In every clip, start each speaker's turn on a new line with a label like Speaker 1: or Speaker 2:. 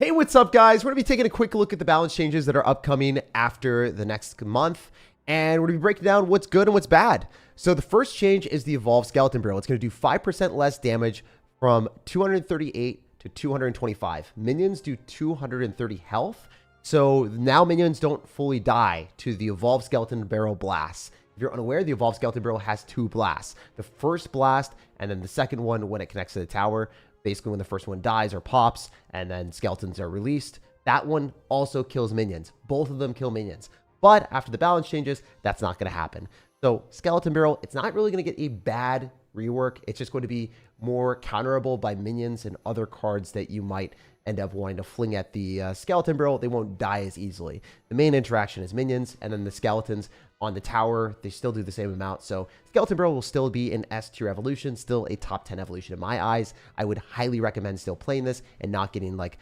Speaker 1: Hey, what's up, guys? We're going to be taking a quick look at the balance changes that are upcoming after the next month, and we're going to be breaking down what's good and what's bad. So the first change is the Evolved Skeleton Barrel. It's going to do 5% less damage from 238 to 225. Minions do 230 health, so now minions don't fully die to the Evolved Skeleton Barrel blasts. If you're unaware, the Evolved Skeleton Barrel has two blasts. The first blast, and then the second one when it connects to the tower. Basically, when the first one dies or pops, and then skeletons are released, that one also kills minions. Both of them kill minions. But after the balance changes, that's not going to happen. So Skeleton Barrel, it's not really going to get a bad rework. It's just going to be more counterable by minions and other cards that you might end up wanting to fling at the Skeleton Barrel. They won't die as easily. The main interaction is minions, and then the skeletons on the tower, they still do the same amount. So Skeleton Barrel will still be an S tier evolution, still a top 10 evolution in my eyes. I would highly recommend still playing this and not getting like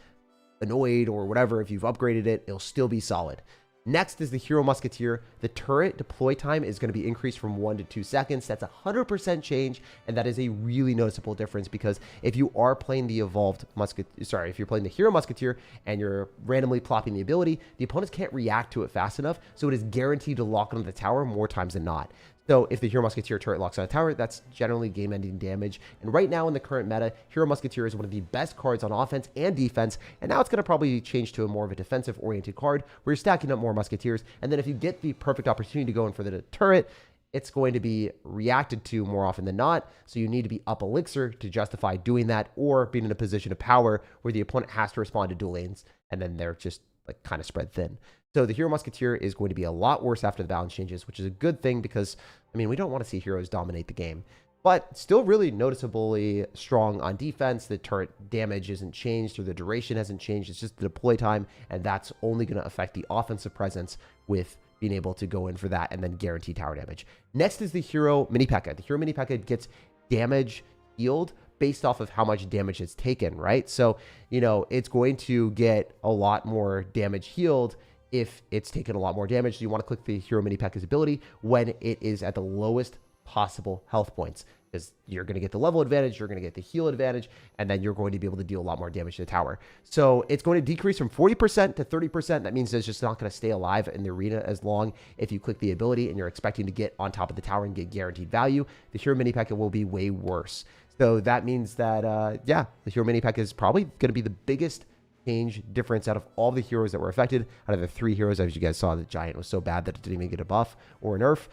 Speaker 1: annoyed or whatever. If you've upgraded it, it'll still be solid. Next is the Hero Musketeer. The turret deploy time is going to be increased from 1 to 2 seconds. That's a 100% change, and that is a really noticeable difference because if you are playing the Evolved Musketeer, if you're playing the Hero Musketeer and you're randomly plopping the ability, the opponents can't react to it fast enough, so it is guaranteed to lock onto the tower more times than not. So if the Hero Musketeer turret locks on a tower, that's generally game-ending damage. And right now in the current meta, Hero Musketeer is one of the best cards on offense and defense. And now it's going to probably change to a more of a defensive-oriented card where you're stacking up more Musketeers. And then if you get the perfect opportunity to go in for the turret, it's going to be reacted to more often than not. So you need to be up elixir to justify doing that, or being in a position of power where the opponent has to respond to dual lanes, and then they're just like kind of spread thin. So the Hero Musketeer is going to be a lot worse after the balance changes, which is a good thing because, I mean, we don't want to see heroes dominate the game. But still really noticeably strong on defense. The turret damage isn't changed, or the duration hasn't changed. It's just the deploy time, and that's only going to affect the offensive presence with being able to go in for that and then guarantee tower damage. Next is the Hero Mini Pekka. The Hero Mini Pekka gets damage healed based off of how much damage it's taken, right? So, you know, it's going to get a lot more damage healed if it's taken a lot more damage. So you want to click the Hero Mini Pekka's ability when it is at the lowest possible health points, because you're going to get the level advantage, you're going to get the heal advantage, and then you're going to be able to deal a lot more damage to the tower. So it's going to decrease from 40% to 30%. That means it's just not going to stay alive in the arena as long if you click the ability and you're expecting to get on top of the tower and get guaranteed value. The Hero Mini Pekka will be way worse. So that means that, yeah, the Hero Mini Pekka is probably going to be the biggest change difference out of all the heroes that were affected. Out of the 3 heroes, as you guys saw, the Giant was so bad that it didn't even get a buff or a nerf.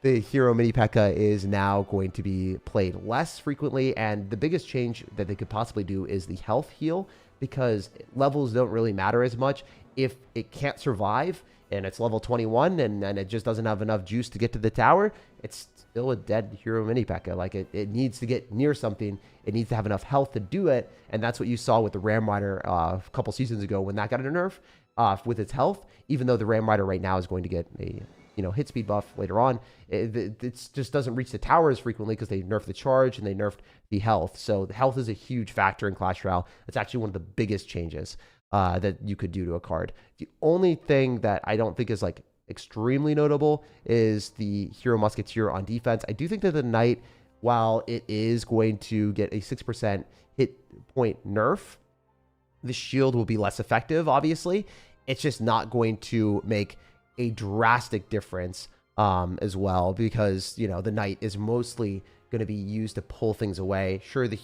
Speaker 1: The Hero Mini Pekka is now going to be played less frequently, and the biggest change that they could possibly do is the health heal, because levels don't really matter as much. If it can't survive and it's level 21 and it just doesn't have enough juice to get to the tower, it's still a dead Hero Mini Pekka. Like it needs to get near something. It needs to have enough health to do it. And that's what you saw with the Ram Rider a couple seasons ago when that got a nerf with its health. Even though the Ram Rider right now is going to get a hit speed buff later on, it just doesn't reach the tower as frequently because they nerfed the charge and they nerfed the health. So the health is a huge factor in Clash Royale. It's actually one of the biggest changes that you could do to a card. The only thing that I don't think is like extremely notable is the Hero Musketeer on defense. I do think that the Knight, while it is going to get a 6% hit point nerf, the shield will be less effective, obviously. It's just not going to make a drastic difference as well, because, you know, the Knight is mostly going to be used to pull things away. Sure, the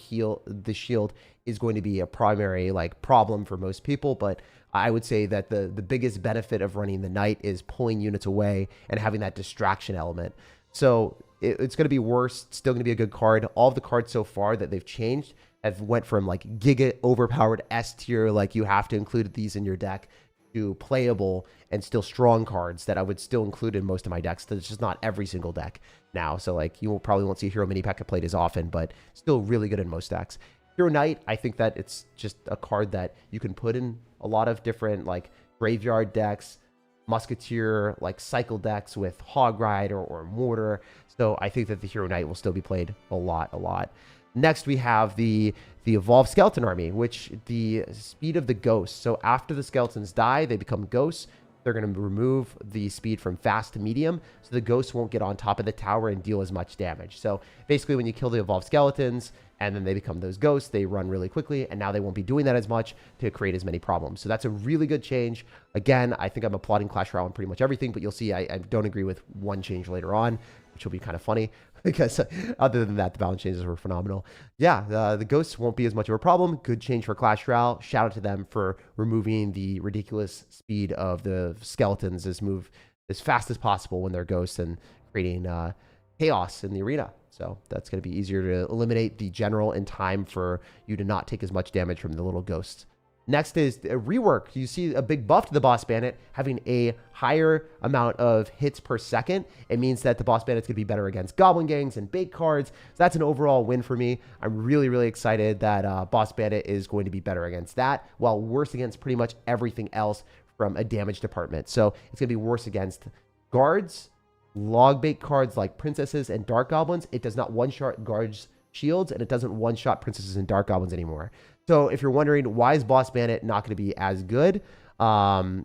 Speaker 1: shield is going to be a primary like problem for most people, but I would say that the biggest benefit of running the Knight is pulling units away and having that distraction element. So it's going to be worse. Still going to be a good card. All of the cards so far that they've changed have went from like giga overpowered S tier, like you have to include these in your deck, to playable and still strong cards that I would still include in most of my decks. That's just not every single deck now. So like you probably won't see Hero Mini Pekka played as often, but still really good in most decks. Hero Knight, I think that it's just a card that you can put in a lot of different like graveyard decks, Musketeer, like cycle decks with Hog Rider or Mortar. So I think that the Hero Knight will still be played a lot. Next, we have the Evolved Skeleton Army, which the speed of the ghosts. So after the skeletons die, they become ghosts. they're going to remove the speed from fast to medium, so the ghosts won't get on top of the tower and deal as much damage. So basically, when you kill the evolved skeletons and then they become those ghosts, they run really quickly, and now they won't be doing that as much to create as many problems. So that's a really good change. Again, I think I'm applauding Clash Royale on pretty much everything, but you'll see I don't agree with one change later on, which will be kind of funny because other than that, the balance changes were phenomenal. Yeah, the ghosts won't be as much of a problem. Good change for Clash Royale. Shout out to them for removing the ridiculous speed of the skeletons as move as fast as possible when they're ghosts and creating chaos in the arena. So that's going to be easier to eliminate the general in time for you to not take as much damage from the little ghosts. Next is a rework. You see a big buff to the boss bandit having a higher amount of hits per second. It means that the boss bandit's going to be better against goblin gangs and bait cards. So that's an overall win for me. I'm really, really excited that boss bandit is going to be better against that, while worse against pretty much everything else from a damage department. So it's going to be worse against guards, log bait cards like princesses and dark goblins. It does not one-shot guards' shields, and it doesn't one-shot princesses and dark goblins anymore. So if you're wondering why is boss bandit not going to be as good,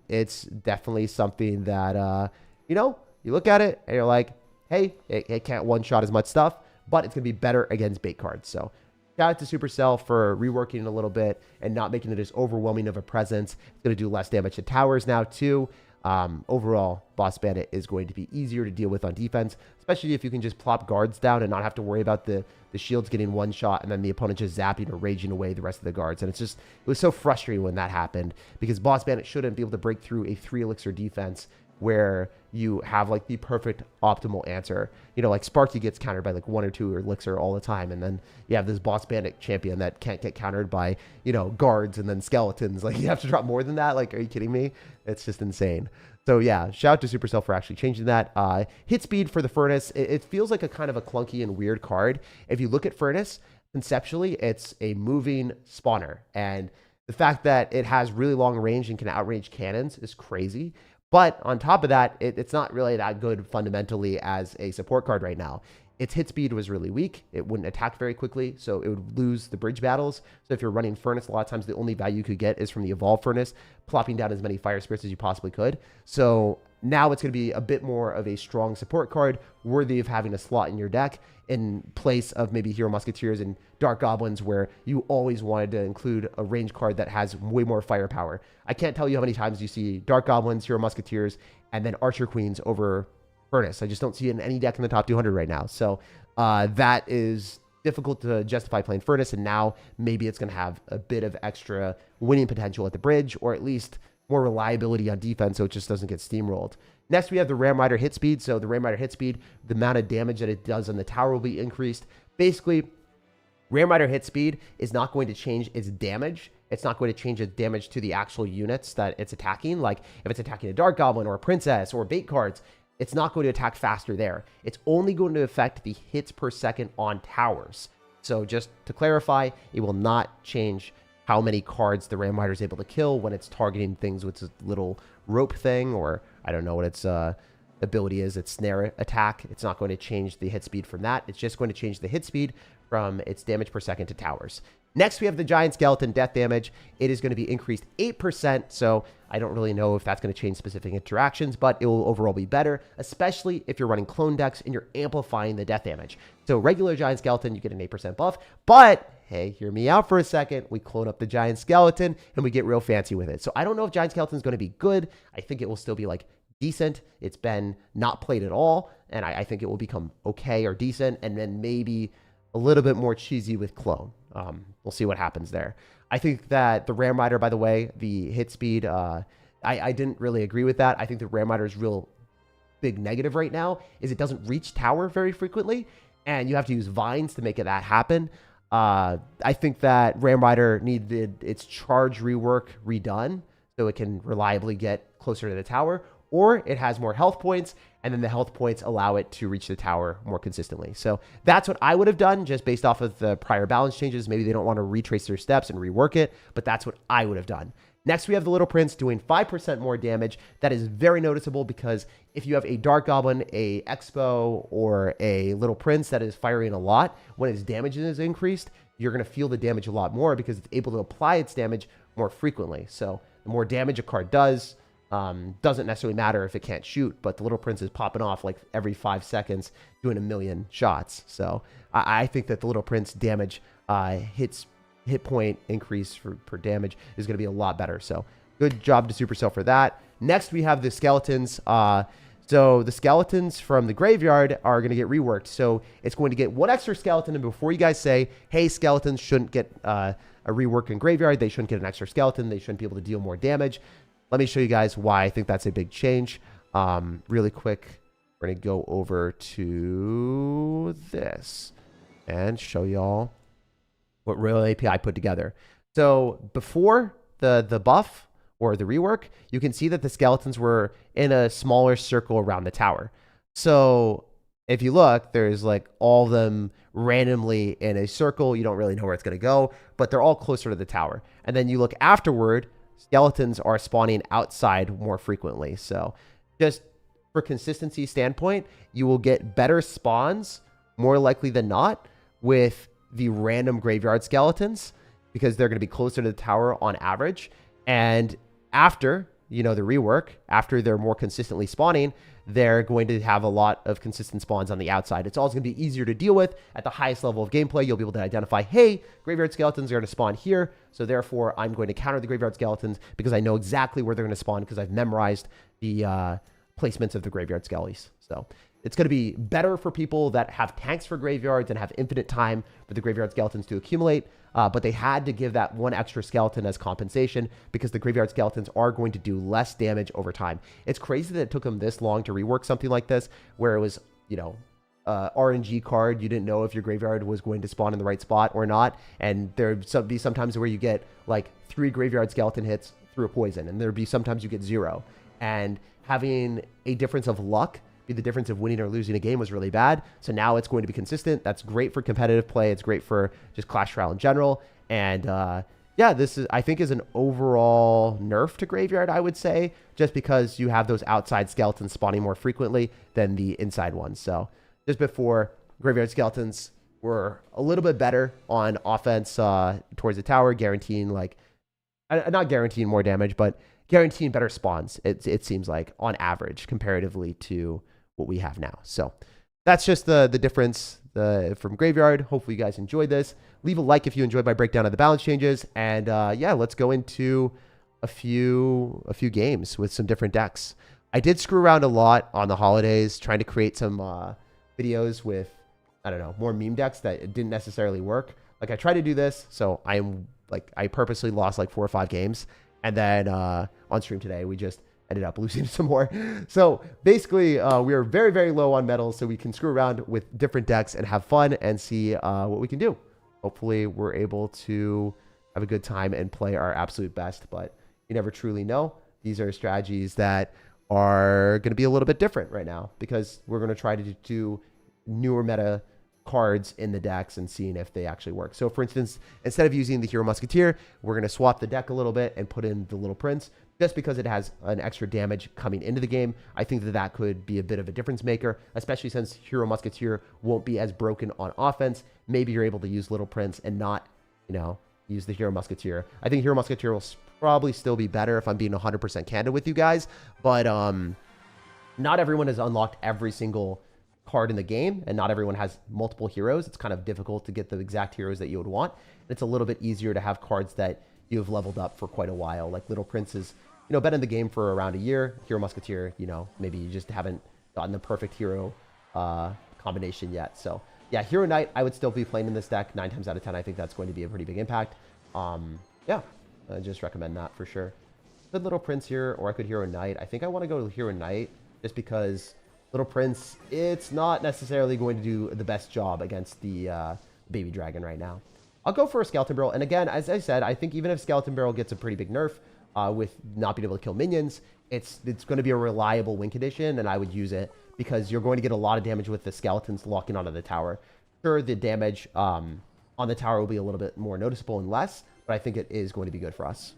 Speaker 1: it's definitely something that you look at it and you're like, hey, it can't one-shot as much stuff, but it's going to be better against bait cards. So shout out to Supercell for reworking it a little bit and not making it as overwhelming of a presence. It's going to do less damage to towers now too. Overall, boss bandit is going to be easier to deal with on defense, especially if you can just plop guards down and not have to worry about the shields getting one shot and then the opponent just zapping or raging away the rest of the guards. And it was so frustrating when that happened, because boss bandit shouldn't be able to break through a 3 elixir defense where you have like the perfect optimal answer. Like Sparky gets countered by like 1 or 2 elixir all the time, and then you have this boss bandit champion that can't get countered by guards and then skeletons. Like, you have to drop more than that. Like, are you kidding me? It's just insane. So yeah, shout out to Supercell for actually changing that. Hit speed for the Furnace, it feels like a kind of a clunky and weird card. If you look at Furnace, conceptually, it's a moving spawner, and the fact that it has really long range and can outrange cannons is crazy. But on top of that, it's not really that good fundamentally as a support card right now. Its hit speed was really weak. It wouldn't attack very quickly, so it would lose the bridge battles. So if you're running Furnace, a lot of times the only value you could get is from the Evolved Furnace, plopping down as many Fire Spirits as you possibly could. So now it's going to be a bit more of a strong support card, worthy of having a slot in your deck in place of maybe Hero Musketeers and Dark Goblins, where you always wanted to include a range card that has way more firepower. I can't tell you how many times you see Dark Goblins, Hero Musketeers, and then Archer Queens over Furnace. I just don't see it in any deck in the top 200 right now. So that is difficult to justify playing Furnace, and now maybe it's going to have a bit of extra winning potential at the bridge, or at least more reliability on defense so it just doesn't get steamrolled. Next, we have the Ram Rider hit speed. So the Ram Rider hit speed, the amount of damage that it does on the tower will be increased. Basically, Ram Rider hit speed is not going to change its damage. It's not going to change its damage to the actual units that it's attacking. Like if it's attacking a Dark Goblin or a Princess or bait cards, it's not going to attack faster there. It's only going to affect the hits per second on towers. So just to clarify, it will not change how many cards the Ram Rider is able to kill when it's targeting things with this little rope thing, or I don't know what its ability is, its snare attack. It's not going to change the hit speed from that. It's just going to change the hit speed from its damage per second to towers. Next, we have the Giant Skeleton death damage. It is going to be increased 8%, so I don't really know if that's going to change specific interactions, but it will overall be better, especially if you're running clone decks and you're amplifying the death damage. So regular Giant Skeleton, you get an 8% buff, but hey, hear me out for a second. We clone up the Giant Skeleton and we get real fancy with it. So I don't know if Giant Skeleton is going to be good. I think it will still be like decent. It's been not played at all, and I think it will become okay or decent, and then maybe a little bit more cheesy with clone. We'll see what happens there. I think that the Ram Rider, by the way, the hit speed, I didn't really agree with that. I think the Ram Rider's real big negative right now is it doesn't reach tower very frequently, and you have to use vines to make that happen. I think that Ram Rider needed its charge rework redone so it can reliably get closer to the tower, or it has more health points, and then the health points allow it to reach the tower more consistently. So that's what I would have done just based off of the prior balance changes. Maybe they don't want to retrace their steps and rework it, but that's what I would have done. Next, we have the Little Prince doing 5% more damage. That is very noticeable because if you have a Dark Goblin, a Expo, or a Little Prince that is firing a lot, when its damage is increased, you're going to feel the damage a lot more because it's able to apply its damage more frequently. So the more damage a card does, Doesn't necessarily matter if it can't shoot, but the Little Prince is popping off like every 5 seconds, doing a million shots. So I think that the Little Prince damage hit point increase per damage is going to be a lot better. So good job to Supercell for that. Next, we have the skeletons. So the skeletons from the graveyard are going to get reworked. So it's going to get 1 extra skeleton. And before you guys say, hey, skeletons shouldn't get a rework in graveyard, they shouldn't get an extra skeleton, they shouldn't be able to deal more damage, let me show you guys why I think that's a big change. Really quick, we're going to go over to this and show y'all what Royale API put together. So before the buff or the rework, you can see that the skeletons were in a smaller circle around the tower. So if you look, there's like all of them randomly in a circle. You don't really know where it's going to go, but they're all closer to the tower. And then you look afterward, skeletons are spawning outside more frequently. So just for consistency standpoint, you will get better spawns more likely than not with the random graveyard skeletons because they're going to be closer to the tower on average. And after, the rework, after they're more consistently spawning, they're going to have a lot of consistent spawns on the outside. It's always going to be easier to deal with at the highest level of gameplay. You'll be able to identify, hey, graveyard skeletons are going to spawn here. So therefore, I'm going to counter the graveyard skeletons because I know exactly where they're going to spawn because I've memorized the placements of the graveyard skellies. So it's going to be better for people that have tanks for graveyards and have infinite time for the graveyard skeletons to accumulate. But they had to give that 1 extra skeleton as compensation because the graveyard skeletons are going to do less damage over time. It's crazy that it took them this long to rework something like this, where it was, RNG card. You didn't know if your graveyard was going to spawn in the right spot or not. And there'd be sometimes where you get like 3 graveyard skeleton hits through a poison, and there'd be sometimes you get 0. And having a difference of luck be the difference of winning or losing a game was really bad. So now it's going to be consistent. That's great for competitive play. It's great for just Clash Royale in general. And yeah, this is, I think, is an overall nerf to graveyard, I would say, just because you have those outside skeletons spawning more frequently than the inside ones. So just before, graveyard skeletons were a little bit better on offense towards the tower, guaranteeing not guaranteeing more damage, but guaranteeing better spawns, it seems like, on average, comparatively to what we have now. So that's just the difference from graveyard. Hopefully you guys enjoyed this. Leave a like if you enjoyed my breakdown of the balance changes. And yeah, let's go into a few games with some different decks. I did screw around a lot on the holidays trying to create some videos with, I don't know, more meme decks that didn't necessarily work. Like I tried to do this, so I purposely lost like 4 or 5 games. And then on stream today, we just ended up losing some more. So basically, we are very, very low on metals, so we can screw around with different decks and have fun and see what we can do. Hopefully, we're able to have a good time and play our absolute best, but you never truly know. These are strategies that are going to be a little bit different right now because we're going to try to do newer meta cards in the decks and seeing if they actually work. So for instance, instead of using the Hero Musketeer, we're going to swap the deck a little bit and put in the Little Prince just because it has an extra damage coming into the game. I think that could be a bit of a difference maker, especially since Hero Musketeer won't be as broken on offense. Maybe you're able to use Little Prince and not, use the Hero Musketeer. I think Hero Musketeer will probably still be better if I'm being 100% candid with you guys, but not everyone has unlocked every single card in the game, and not everyone has multiple heroes. It's kind of difficult to get the exact heroes that you would want. It's a little bit easier to have cards that you have leveled up for quite a while. Like Little Prince is, been in the game for around a year. Hero Musketeer, maybe you just haven't gotten the perfect hero combination yet. So yeah, Hero Knight, I would still be playing in this deck 9 times out of 10. I think that's going to be a pretty big impact. Yeah, I just recommend that for sure. Good Little Prince here, or I could Hero Knight. I think I want to go to Hero Knight just because Little Prince, it's not necessarily going to do the best job against the baby dragon right now. I'll go for a Skeleton Barrel. And again, as I said, I think even if Skeleton Barrel gets a pretty big nerf with not being able to kill minions, it's going to be a reliable win condition, and I would use it because you're going to get a lot of damage with the skeletons locking onto the tower. Sure, the damage on the tower will be a little bit more noticeable and less, but I think it is going to be good for us.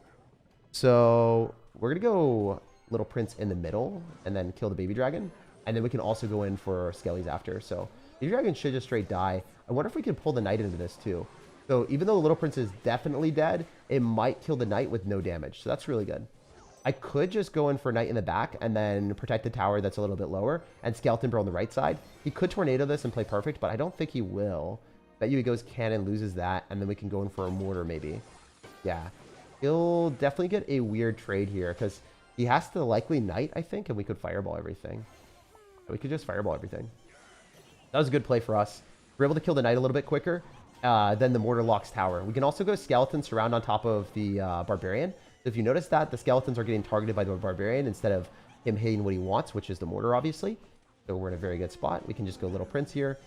Speaker 1: So we're going to go Little Prince in the middle and then kill the baby dragon. And then we can also go in for skellies after. So the dragon should just straight die. I wonder if we can pull the knight into this too. So even though the Little Prince is definitely dead, it might kill the knight with no damage. So that's really good. I could just go in for Knight in the back and then protect the tower that's a little bit lower and Skeleton Barrel on the right side. He could Tornado this and play perfect, but I don't think he will. Bet you he goes Cannon, loses that, and then we can go in for a Mortar maybe. Yeah. He'll definitely get a weird trade here because he has to likely Knight, I think, and we could Fireball everything. We could just Fireball everything. That was a good play for us. We're able to kill the Knight a little bit quicker than the Mortar locks tower. We can also go Skeleton Surround on top of the Barbarian. So if you notice that, the Skeletons are getting targeted by the Barbarian instead of him hitting what he wants, which is the Mortar, obviously. So we're in a very good spot. We can just go Little Prince here.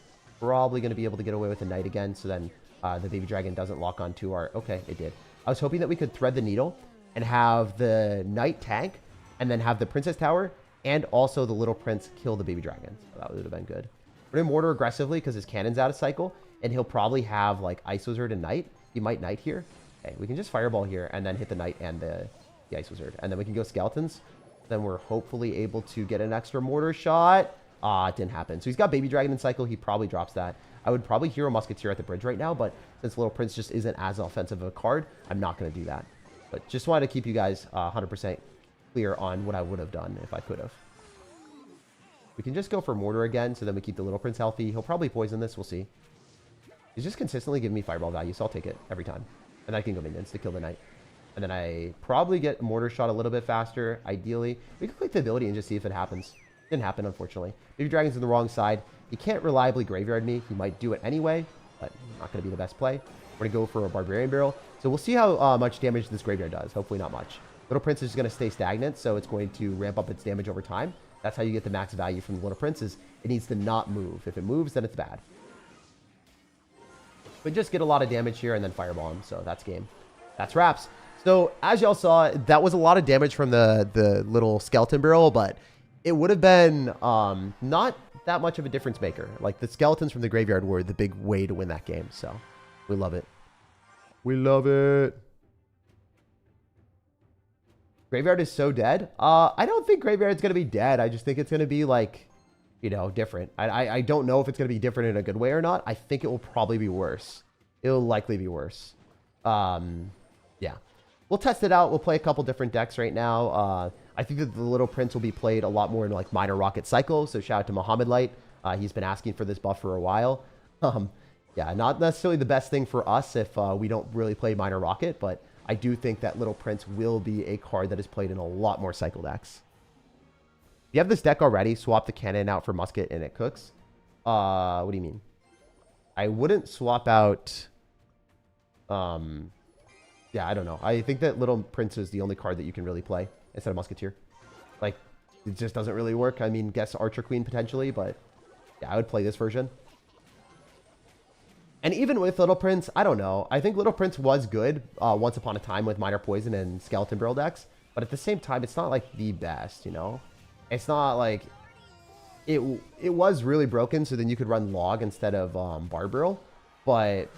Speaker 1: Probably going to be able to get away with the Knight again, so then the Baby Dragon doesn't lock onto our... Okay, it did. I was hoping that we could thread the needle and have the Knight tank and then have the Princess Tower and also the Little Prince kill the Baby Dragon. So that would have been good. We're going to Mortar aggressively because his cannon's out of cycle, and he'll probably have, like, Ice Wizard and Knight. He might Knight here. Okay, we can just Fireball here and then hit the Knight and the Ice Wizard. And then we can go Skeletons. Then we're hopefully able to get an extra Mortar shot. It didn't happen. So he's got Baby Dragon in cycle. He probably drops that. I would probably hero Musketeer at the bridge right now, but since Little Prince just isn't as offensive of a card, I'm not going to do that. But just wanted to keep you guys 100% clear on what I would have done if I could have. We can just go for Mortar again, so then we keep the Little Prince healthy. He'll probably poison this. We'll see. He's just consistently giving me Fireball value, so I'll take it every time. And I can go Minions to kill the Knight. And then I probably get Mortar shot a little bit faster, ideally. We could click the ability and just see if it happens. Didn't happen, unfortunately. Baby Dragon's on the wrong side. He can't reliably Graveyard me. He might do it anyway, but not going to be the best play. We're going to go for a Barbarian Barrel. So we'll see how much damage this Graveyard does. Hopefully not much. Little Prince is going to stay stagnant, so it's going to ramp up its damage over time. That's how you get the max value from the Little Prince, is it needs to not move. If it moves, then it's bad. But just get a lot of damage here and then Fireball him. So that's game. That's wraps. So as y'all saw, that was a lot of damage from the little Skeleton Barrel, but it would have been not that much of a difference maker. Like, the Skeletons from the Graveyard were the big way to win that game. So we love it. We love it. Graveyard is so dead. I don't think Graveyard's going to be dead. I just think it's going to be, like, you know, different. I don't know if it's going to be different in a good way or not. I think it will probably be worse. It'll likely be worse. Yeah. We'll test it out. We'll play a couple different decks right now. I think that the Little Prince will be played a lot more in, like, Minor Rocket Cycle. So shout out to Muhammad Light. He's been asking for this buff for a while. Yeah, not necessarily the best thing for us if we don't really play Minor Rocket, but I do think that Little Prince will be a card that is played in a lot more cycle decks. If you have this deck already, swap the cannon out for musket and it cooks. What do you mean? I wouldn't swap out... yeah, I don't know. I think that Little Prince is the only card that you can really play instead of Musketeer. Like, it just doesn't really work. I mean, guess Archer Queen potentially, but yeah, I would play this version. And even with Little Prince, I don't know. I think Little Prince was good once upon a time with Minor Poison and Skeleton Barrel decks. But at the same time, it's not like the best, you know? It's not like... It was really broken, so then you could run Log instead of Barbarrel. But,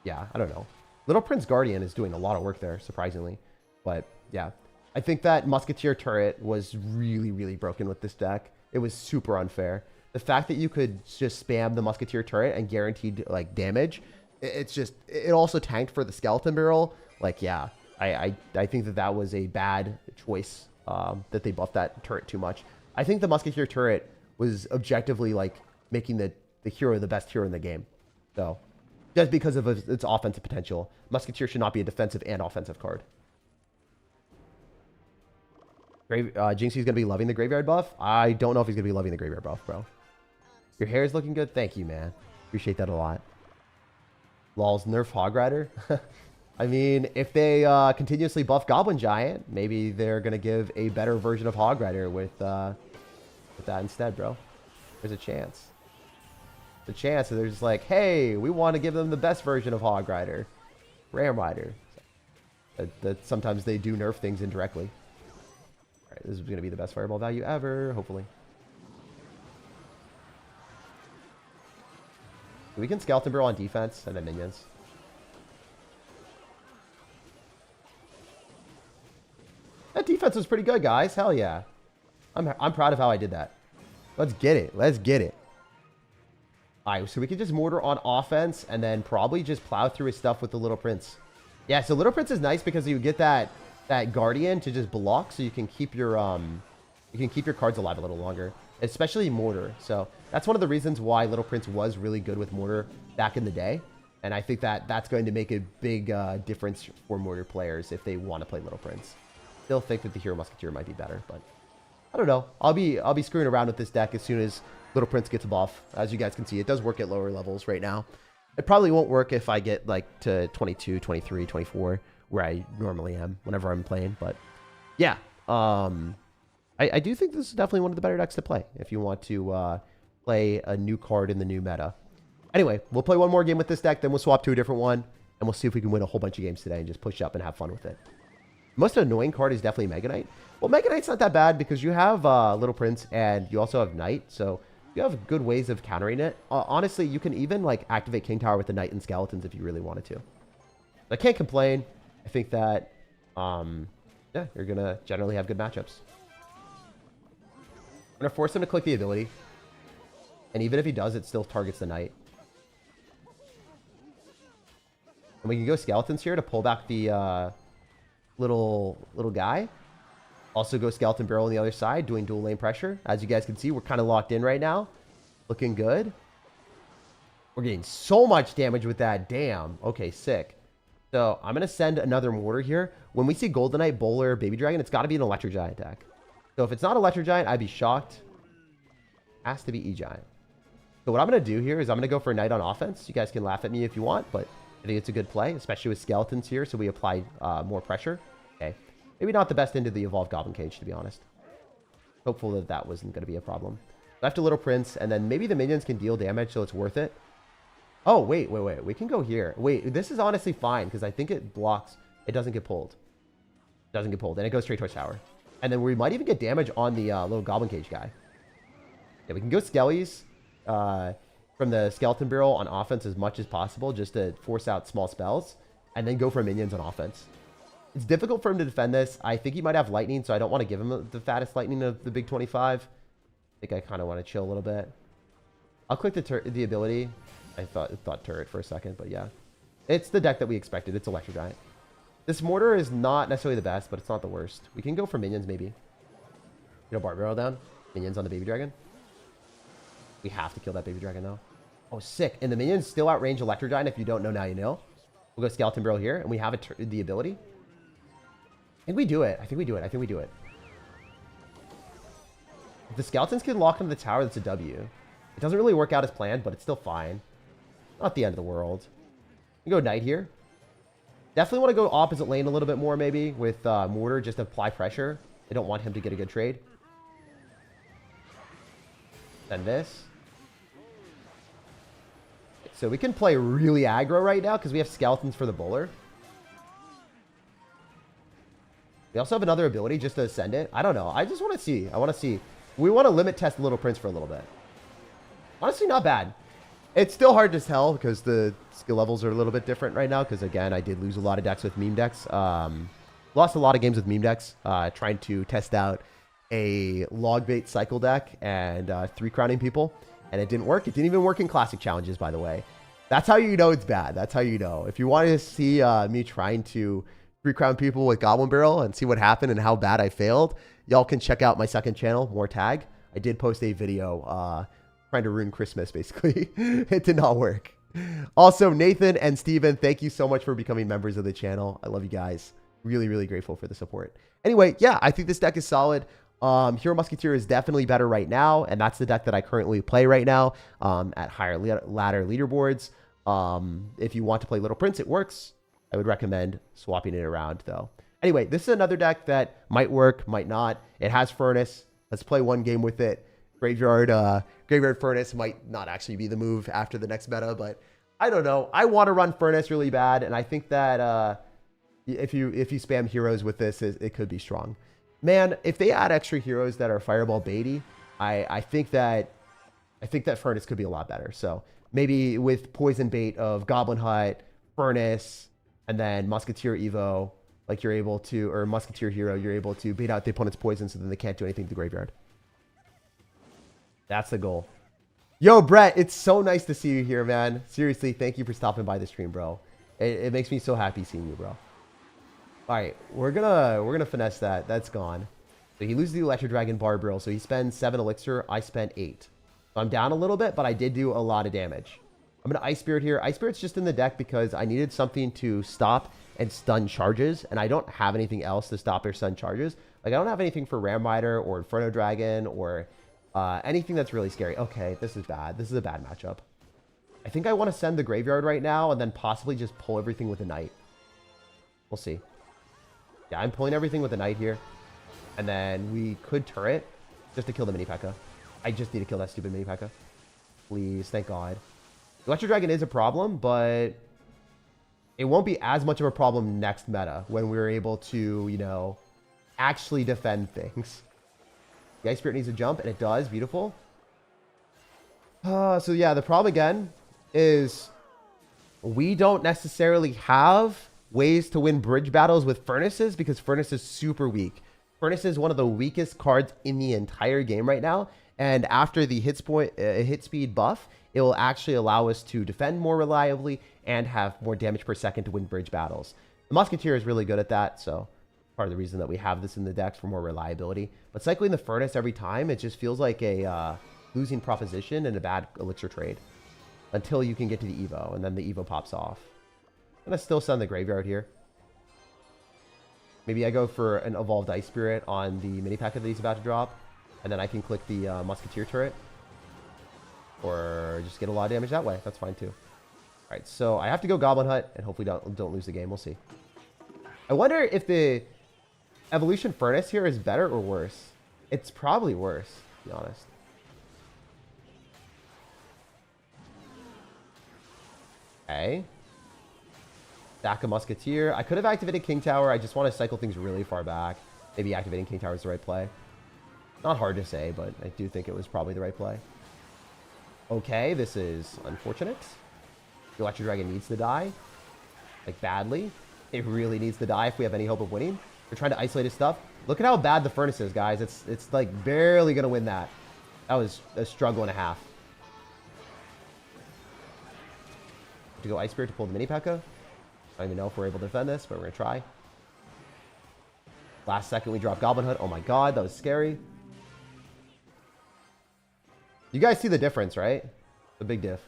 Speaker 1: yeah, I don't know. Little Prince Guardian is doing a lot of work there, surprisingly. But, yeah. I think that Musketeer Turret was really, really broken with this deck. It was super unfair. The fact that you could just spam the Musketeer Turret and guaranteed, like, damage, it's just... It also tanked for the Skeleton Barrel. Like, yeah, I think that that was a bad choice, that they buffed that turret too much. I think the Musketeer Turret was objectively, like, making the hero the best hero in the game. So, just because of its offensive potential. Musketeer should not be a defensive and offensive card. Jinxie's going to be loving the Graveyard buff. I don't know if he's going to be loving the Graveyard buff, bro. Your hair is looking good. Thank you, man. Appreciate that a lot. Lol's nerf Hog Rider. I mean, if they continuously buff Goblin Giant, maybe they're going to give a better version of Hog Rider with that instead, bro. There's a chance. The chance that they're just like, hey, we want to give them the best version of Hog Rider. Ram Rider. That sometimes they do nerf things indirectly. All right, this is going to be the best fireball value ever, hopefully. We can Skeleton Barrel on defense and then minions. That defense was pretty good, guys. Hell yeah. I'm proud of how I did that. Let's get it. Let's get it. All right, so we can just Mortar on offense and then probably just plow through his stuff with the Little Prince. Yeah, so Little Prince is nice because you get that that guardian to just block, so you can keep your cards alive a little longer, especially mortar. So that's one of the reasons why Little Prince was really good with mortar back in the day, and I think that that's going to make a big difference for mortar players if they want to play Little Prince. Still think that the Hero Musketeer might be better, but I don't know. I'll be screwing around with this deck as soon as Little Prince gets a buff. As you guys can see, it does work at lower levels right now. It probably won't work if I get like to 22, 23, 24, where I normally am whenever I'm playing. But yeah, I do think this is definitely one of the better decks to play if you want to play a new card in the new meta. Anyway, we'll play one more game with this deck, then we'll swap to a different one, and we'll see if we can win a whole bunch of games today and just push up and have fun with it. Most annoying card is definitely Mega Knight. Well, Mega Knight's not that bad because you have Little Prince and you also have Knight, so you have good ways of countering it. Honestly, you can even like activate King Tower with the Knight and Skeletons if you really wanted to. I can't complain. I think that, yeah, you're going to generally have good matchups. I'm going to force him to click the ability. And even if he does, it still targets the Knight. And we can go Skeletons here to pull back the little guy. Also go Skeleton Barrel on the other side, doing dual lane pressure. As you guys can see, we're kind of locked in right now. Looking good. We're getting so much damage with that. Damn. Okay, sick. So I'm going to send another mortar here. When we see Golden Knight, Bowler, Baby Dragon, it's got to be an Electric Giant deck. So if it's not Electric Giant, I'd be shocked. Has to be E-Giant. So what I'm going to do here is I'm going to go for a Knight on offense. You guys can laugh at me if you want, but I think it's a good play, especially with Skeletons here, so we apply more pressure. Okay. Maybe not the best into the Evolved Goblin Cage, to be honest. Hopeful that that wasn't going to be a problem. Left a Little Prince, and then maybe the minions can deal damage, so it's worth it. Oh, wait. We can go here. Wait, this is honestly fine, because I think it blocks. It doesn't get pulled. It doesn't get pulled, and it goes straight towards tower. And then we might even get damage on the little Goblin Cage guy. Yeah, we can go Skellies from the Skeleton Barrel on offense as much as possible, just to force out small spells, and then go for minions on offense. It's difficult for him to defend this. I think he might have lightning, so I don't want to give him the fattest lightning of the big 25. I think I kind of want to chill a little bit. I'll click the ability. I thought turret for a second, but yeah. It's the deck that we expected. It's Electric Giant. This mortar is not necessarily the best, but it's not the worst. We can go for minions, maybe. Barb Barrel down. Minions on the Baby Dragon. We have to kill that Baby Dragon, though. Oh, sick. And the minions still outrange Electric Giant. If you don't know, now you know. We'll go Skeleton Barrel here, and we have the ability. I think we do it. I think we do it. If the Skeletons can lock into the tower, that's a W. It doesn't really work out as planned, but it's still fine. Not the end of the world. We go Knight here. Definitely want to go opposite lane a little bit more, maybe, with Mortar, just to apply pressure. I don't want him to get a good trade. Then this. So we can play really aggro right now, because we have Skeletons for the Bowler. We also have another ability just to ascend it. I don't know. I just want to see. I want to see. We want to limit test Little Prince for a little bit. Honestly, not bad. It's still hard to tell because the skill levels are a little bit different right now. Because, again, I did lose a lot of decks with meme decks. Lost a lot of games with meme decks trying to test out a log bait cycle deck and 3 crowning people. And it didn't work. It didn't even work in classic challenges, by the way. That's how you know it's bad. That's how you know. If you want to see me trying to 3 crown people with Goblin Barrel and see what happened and how bad I failed, y'all can check out my second channel, More Tag. I did post a video trying to ruin Christmas, basically. It did not work. Also, Nathan and Steven, thank you so much for becoming members of the channel. I love you guys. Really, really grateful for the support. Anyway, yeah, I think this deck is solid. Hero Musketeer is definitely better right now, and that's the deck that I currently play right now at higher ladder leaderboards. If you want to play Little Prince, it works. I would recommend swapping it around, though. Anyway, this is another deck that might work, might not. It has Furnace. Let's play one game with it. Graveyard Furnace might not actually be the move after the next meta, but I don't know. I want to run Furnace really bad, and I think that if you spam heroes with this, it could be strong. Man, if they add extra heroes that are Fireball baity, I think that Furnace could be a lot better. So maybe with Poison Bait of Goblin Hut, Furnace, and then Musketeer Evo, like you're able to, or Musketeer Hero, you're able to bait out the opponent's poison so then they can't do anything to the graveyard. That's the goal. Yo, Brett, it's so nice to see you here, man. Seriously, thank you for stopping by the stream, bro. It makes me so happy seeing you, bro. All right, we're gonna finesse that. That's gone. So he loses the Electro Dragon Barbarrel. So he spends 7 elixir. I spent 8. So I'm down a little bit, but I did do a lot of damage. I'm gonna Ice Spirit here. Ice Spirit's just in the deck because I needed something to stop and stun charges, and I don't have anything else to stop or stun charges. Like I don't have anything for Ram Rider or Inferno Dragon or anything that's really scary. Okay, this is bad. This is a bad matchup. I think I want to send the Graveyard right now and then possibly just pull everything with a Knight. We'll see. Yeah, I'm pulling everything with a Knight here. And then we could turret just to kill the mini pekka. I just need to kill that stupid mini pekka. Please, thank God. Electro Dragon is a problem, but it won't be as much of a problem next meta when we're able to, you know, actually defend things. The Ice Spirit needs to jump, and it does. Beautiful. So yeah, the problem again is we don't necessarily have ways to win bridge battles with Furnaces because Furnace is super weak. Furnace is one of the weakest cards in the entire game right now. And after the hit speed buff, it will actually allow us to defend more reliably and have more damage per second to win bridge battles. The Musketeer is really good at that, so part of the reason that we have this in the decks for more reliability. But cycling the Furnace every time, it just feels like a losing proposition and a bad elixir trade until you can get to the Evo, and then the Evo pops off. I'm going to still send the Graveyard here. Maybe I go for an Evolved Ice Spirit on the mini packet that he's about to drop, and then I can click the Musketeer turret. Or just get a lot of damage that way. That's fine too. Alright, so I have to go Goblin Hut, and hopefully don't lose the game. We'll see. I wonder if the Evolution Furnace here is better or worse. It's probably worse, to be honest. Okay. Stack a Musketeer. I could have activated King Tower. I just want to cycle things really far back. Maybe activating King Tower is the right play. Not hard to say, but I do think it was probably the right play. Okay, this is unfortunate. The Electro Dragon needs to die. Like, badly. It really needs to die if we have any hope of winning. We're trying to isolate his stuff. Look at how bad the Furnace is, guys. It's like, barely going to win that. That was a struggle and a half. To go Ice Spirit to pull the mini Pekka. I don't even know if we're able to defend this, but we're going to try. Last second, we drop Goblin Hood. Oh my God, that was scary. You guys see the difference, right? The big diff.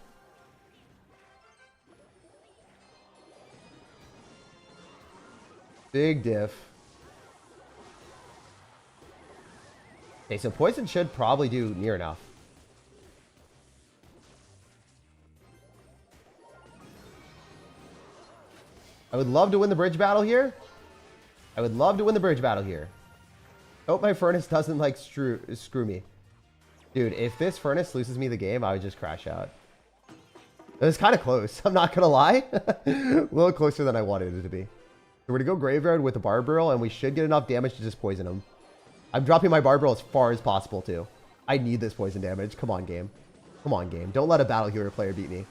Speaker 1: Big diff. Okay, so Poison should probably do near enough. I would love to win the bridge battle here. I would love to win the bridge battle here. Hope my Furnace doesn't, like, screw me. Dude, if this Furnace loses me the game, I would just crash out. It was kind of close. I'm not going to lie. A little closer than I wanted it to be. So we're going to go Graveyard with the Barbarrel, and we should get enough damage to just poison him. I'm dropping my Barbarrel as far as possible, too. I need this poison damage. Come on, game. Come on, game. Don't let a Battle Hero player beat me.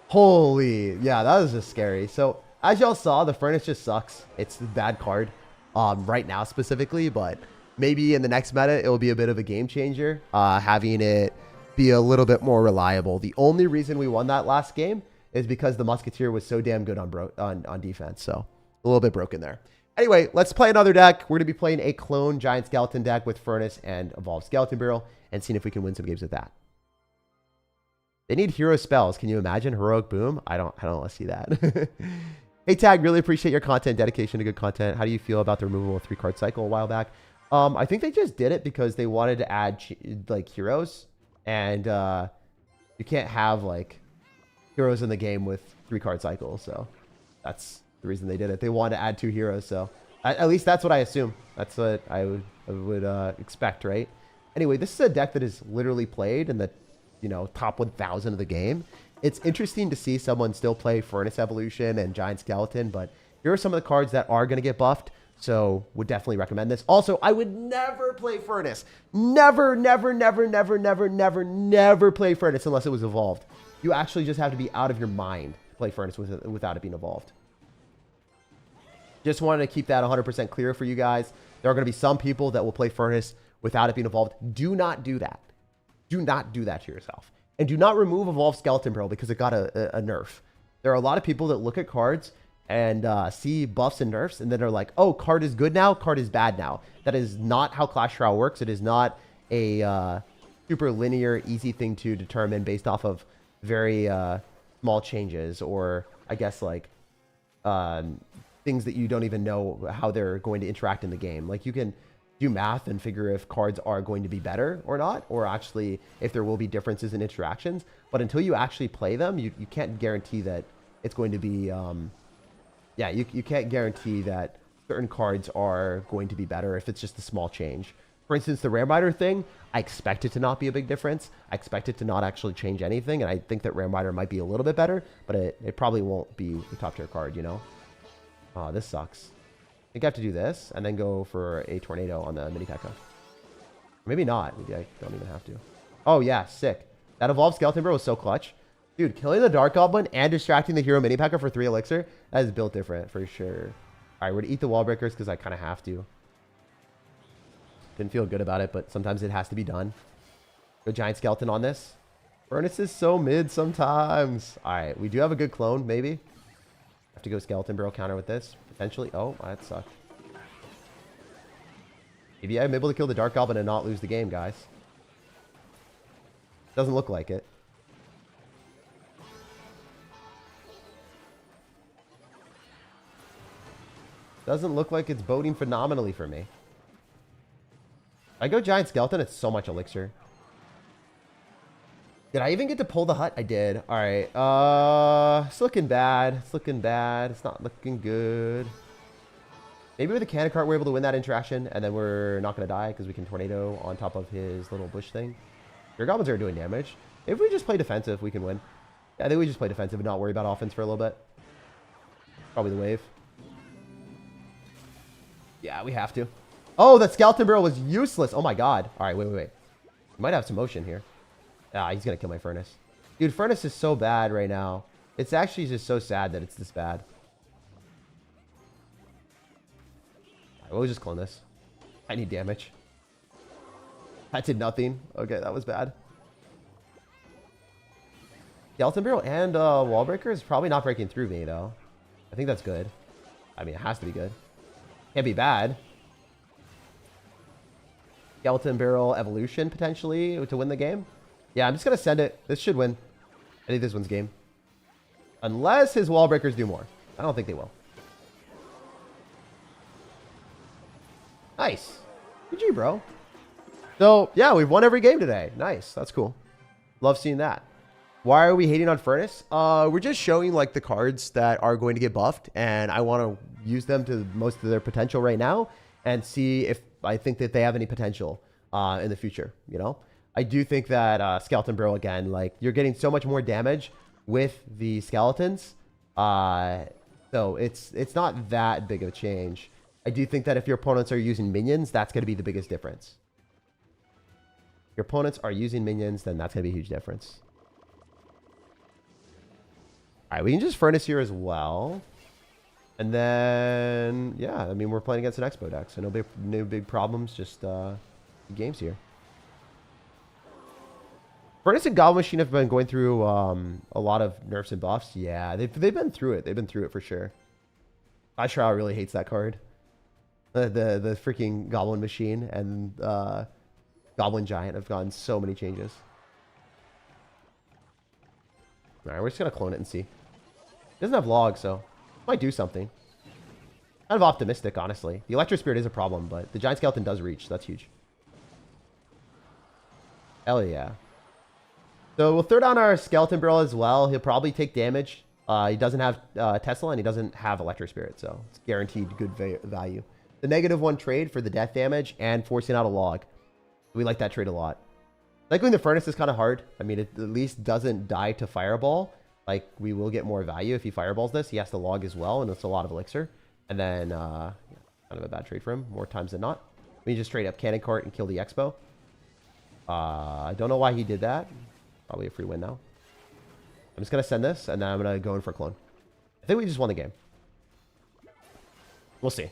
Speaker 1: Holy. Yeah, that was just scary. So, as y'all saw, the Furnace just sucks. It's a bad card right now specifically, but maybe in the next meta, it will be a bit of a game changer, having it be a little bit more reliable. The only reason we won that last game is because the Musketeer was so damn good on defense, so a little bit broken there. Anyway, let's play another deck. We're going to be playing a clone Giant Skeleton deck with Furnace and Evolved Skeleton Barrel and seeing if we can win some games with that. They need hero spells. Can you imagine Heroic Boom? I don't want to see that. Hey, Tag, really appreciate your content, dedication to good content. How do you feel about the removal of 3-card cycle a while back? I think they just did it because they wanted to add, like, heroes. And you can't have, like, heroes in the game with 3-card cycles. So that's the reason they did it. They wanted to add 2 heroes. So at least that's what I assume. That's what I would expect, right? Anyway, this is a deck that is literally played in the, you know, top 1,000 of the game. It's interesting to see someone still play Furnace Evolution and Giant Skeleton, but here are some of the cards that are going to get buffed, so would definitely recommend this. Also, I would never play Furnace. Never, never, never, never, never, never, never play Furnace unless it was evolved. You actually just have to be out of your mind to play Furnace without it being evolved. Just wanted to keep that 100% clear for you guys. There are going to be some people that will play Furnace without it being evolved. Do not do that. Do not do that to yourself. And do not remove Evolved Skeleton Barrel because it got a nerf. There are a lot of people that look at cards and see buffs and nerfs, and then are like, oh, card is good now, card is bad now. That is not how Clash Royale works. It is not a super linear, easy thing to determine based off of very small changes, or I guess like things that you don't even know how they're going to interact in the game. Like you can do math and figure if cards are going to be better or not, or actually if there will be differences in interactions. But until you actually play them, you can't guarantee that it's going to be, you can't guarantee that certain cards are going to be better if it's just a small change. For instance, the Ram Rider thing, I expect it to not be a big difference. I expect it to not actually change anything, and I think that Ram Rider might be a little bit better, but it probably won't be a top tier card, you know? Oh, this sucks. I think I have to do this, and then go for a Tornado on the mini pekka. Maybe not. Maybe I don't even have to. Oh, yeah, sick. That evolved Skeleton Bro was so clutch. Dude, killing the Dark Goblin and distracting the hero mini pekka for 3 elixir, that is built different for sure. All right, we're going to eat the wall breakers because I kind of have to. Didn't feel good about it, but sometimes it has to be done. Go Giant Skeleton on this. Furnace is so mid sometimes. All right, we do have a good clone, maybe. Have to go Skeleton Barrel counter with this, potentially. Oh, that sucked. Maybe I'm able to kill the Dark Goblin and not lose the game, guys. Doesn't look like it. Doesn't look like it's boding phenomenally for me. I go Giant Skeleton, it's so much elixir. Did I even get to pull the hut? I did. All right. It's looking bad. It's looking bad. It's not looking good. Maybe with the cannon cart, we're able to win that interaction, and then we're not going to die because we can Tornado on top of his little bush thing. Your goblins are doing damage. If we just play defensive, we can win. Yeah, I think we just play defensive and not worry about offense for a little bit. Probably the wave. Yeah, we have to. Oh, that Skeleton Barrel was useless. Oh my god. All right, wait. We might have some motion here. Ah, he's going to kill my Furnace. Dude, Furnace is so bad right now. It's actually just so sad that it's this bad. All right, we'll just clone this. I need damage. That did nothing. Okay, that was bad. Skeleton Barrel and Wall Breaker is probably not breaking through me, though. I think that's good. I mean, it has to be good. Can't be bad. Skeleton Barrel Evolution, potentially, to win the game. Yeah, I'm just going to send it. This should win. I think this one's game. Unless his Wall Breakers do more. I don't think they will. Nice. GG, bro. So, yeah, we've won every game today. Nice. That's cool. Love seeing that. Why are we hating on Furnace? We're just showing, like, the cards that are going to get buffed, and I want to use them to most of their potential right now and see if I think that they have any potential in the future, you know? I do think that Skeleton Barrel, again, like, you're getting so much more damage with the skeletons. So it's not that big of a change. I do think that if your opponents are using minions, that's going to be the biggest difference. If your opponents are using minions, then that's going to be a huge difference. All right, we can just Furnace here as well. And then, yeah, I mean, we're playing against an Expo deck, so no big problems, just games here. Furnace and Goblin Machine have been going through a lot of nerfs and buffs. Yeah, they've been through it. They've been through it for sure. Ashral really hates that card. The freaking Goblin Machine and Goblin Giant have gotten so many changes. All right, we're just going to clone it and see. It doesn't have log, so might do something. Kind of optimistic, honestly. The Electro Spirit is a problem, but the Giant Skeleton does reach, so that's huge. Hell yeah. So we'll throw down our Skeleton Barrel as well. He'll probably take damage. He doesn't have Tesla, and he doesn't have Electro Spirit, so it's guaranteed good value. The -1 trade for the death damage and forcing out a log. We like that trade a lot. Cycling the Furnace is kind of hard. I mean, it at least doesn't die to Fireball. Like, we will get more value if he Fireballs this. He has to log as well, and it's a lot of elixir. And then, yeah, kind of a bad trade for him, more times than not. We just straight up Cannon Cart and kill the Expo. I don't know why he did that. Probably a free win now. I'm just going to send this, and then I'm going to go in for a clone. I think we just won the game. We'll see.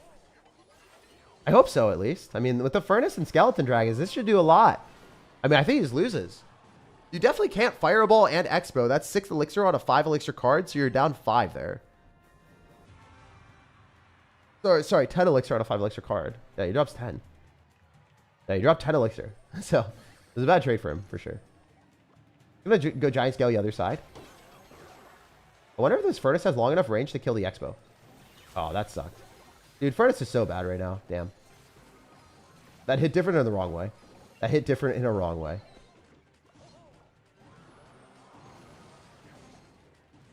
Speaker 1: I hope so, at least. I mean, with the Furnace and Skeleton Dragons, this should do a lot. I mean, I think he just loses. You definitely can't Fireball and Expo. That's 6 elixir on a 5 elixir card, so you're down 5 there. Sorry, 10 elixir on a 5 elixir card. Yeah, he drops 10. Yeah, he dropped 10 elixir. So, it was a bad trade for him, for sure. I'm going to go Giant Scale the other side. I wonder if this Furnace has long enough range to kill the Expo. Oh, that sucked. Dude, Furnace is so bad right now. Damn. That hit different in the wrong way. That hit different in a wrong way.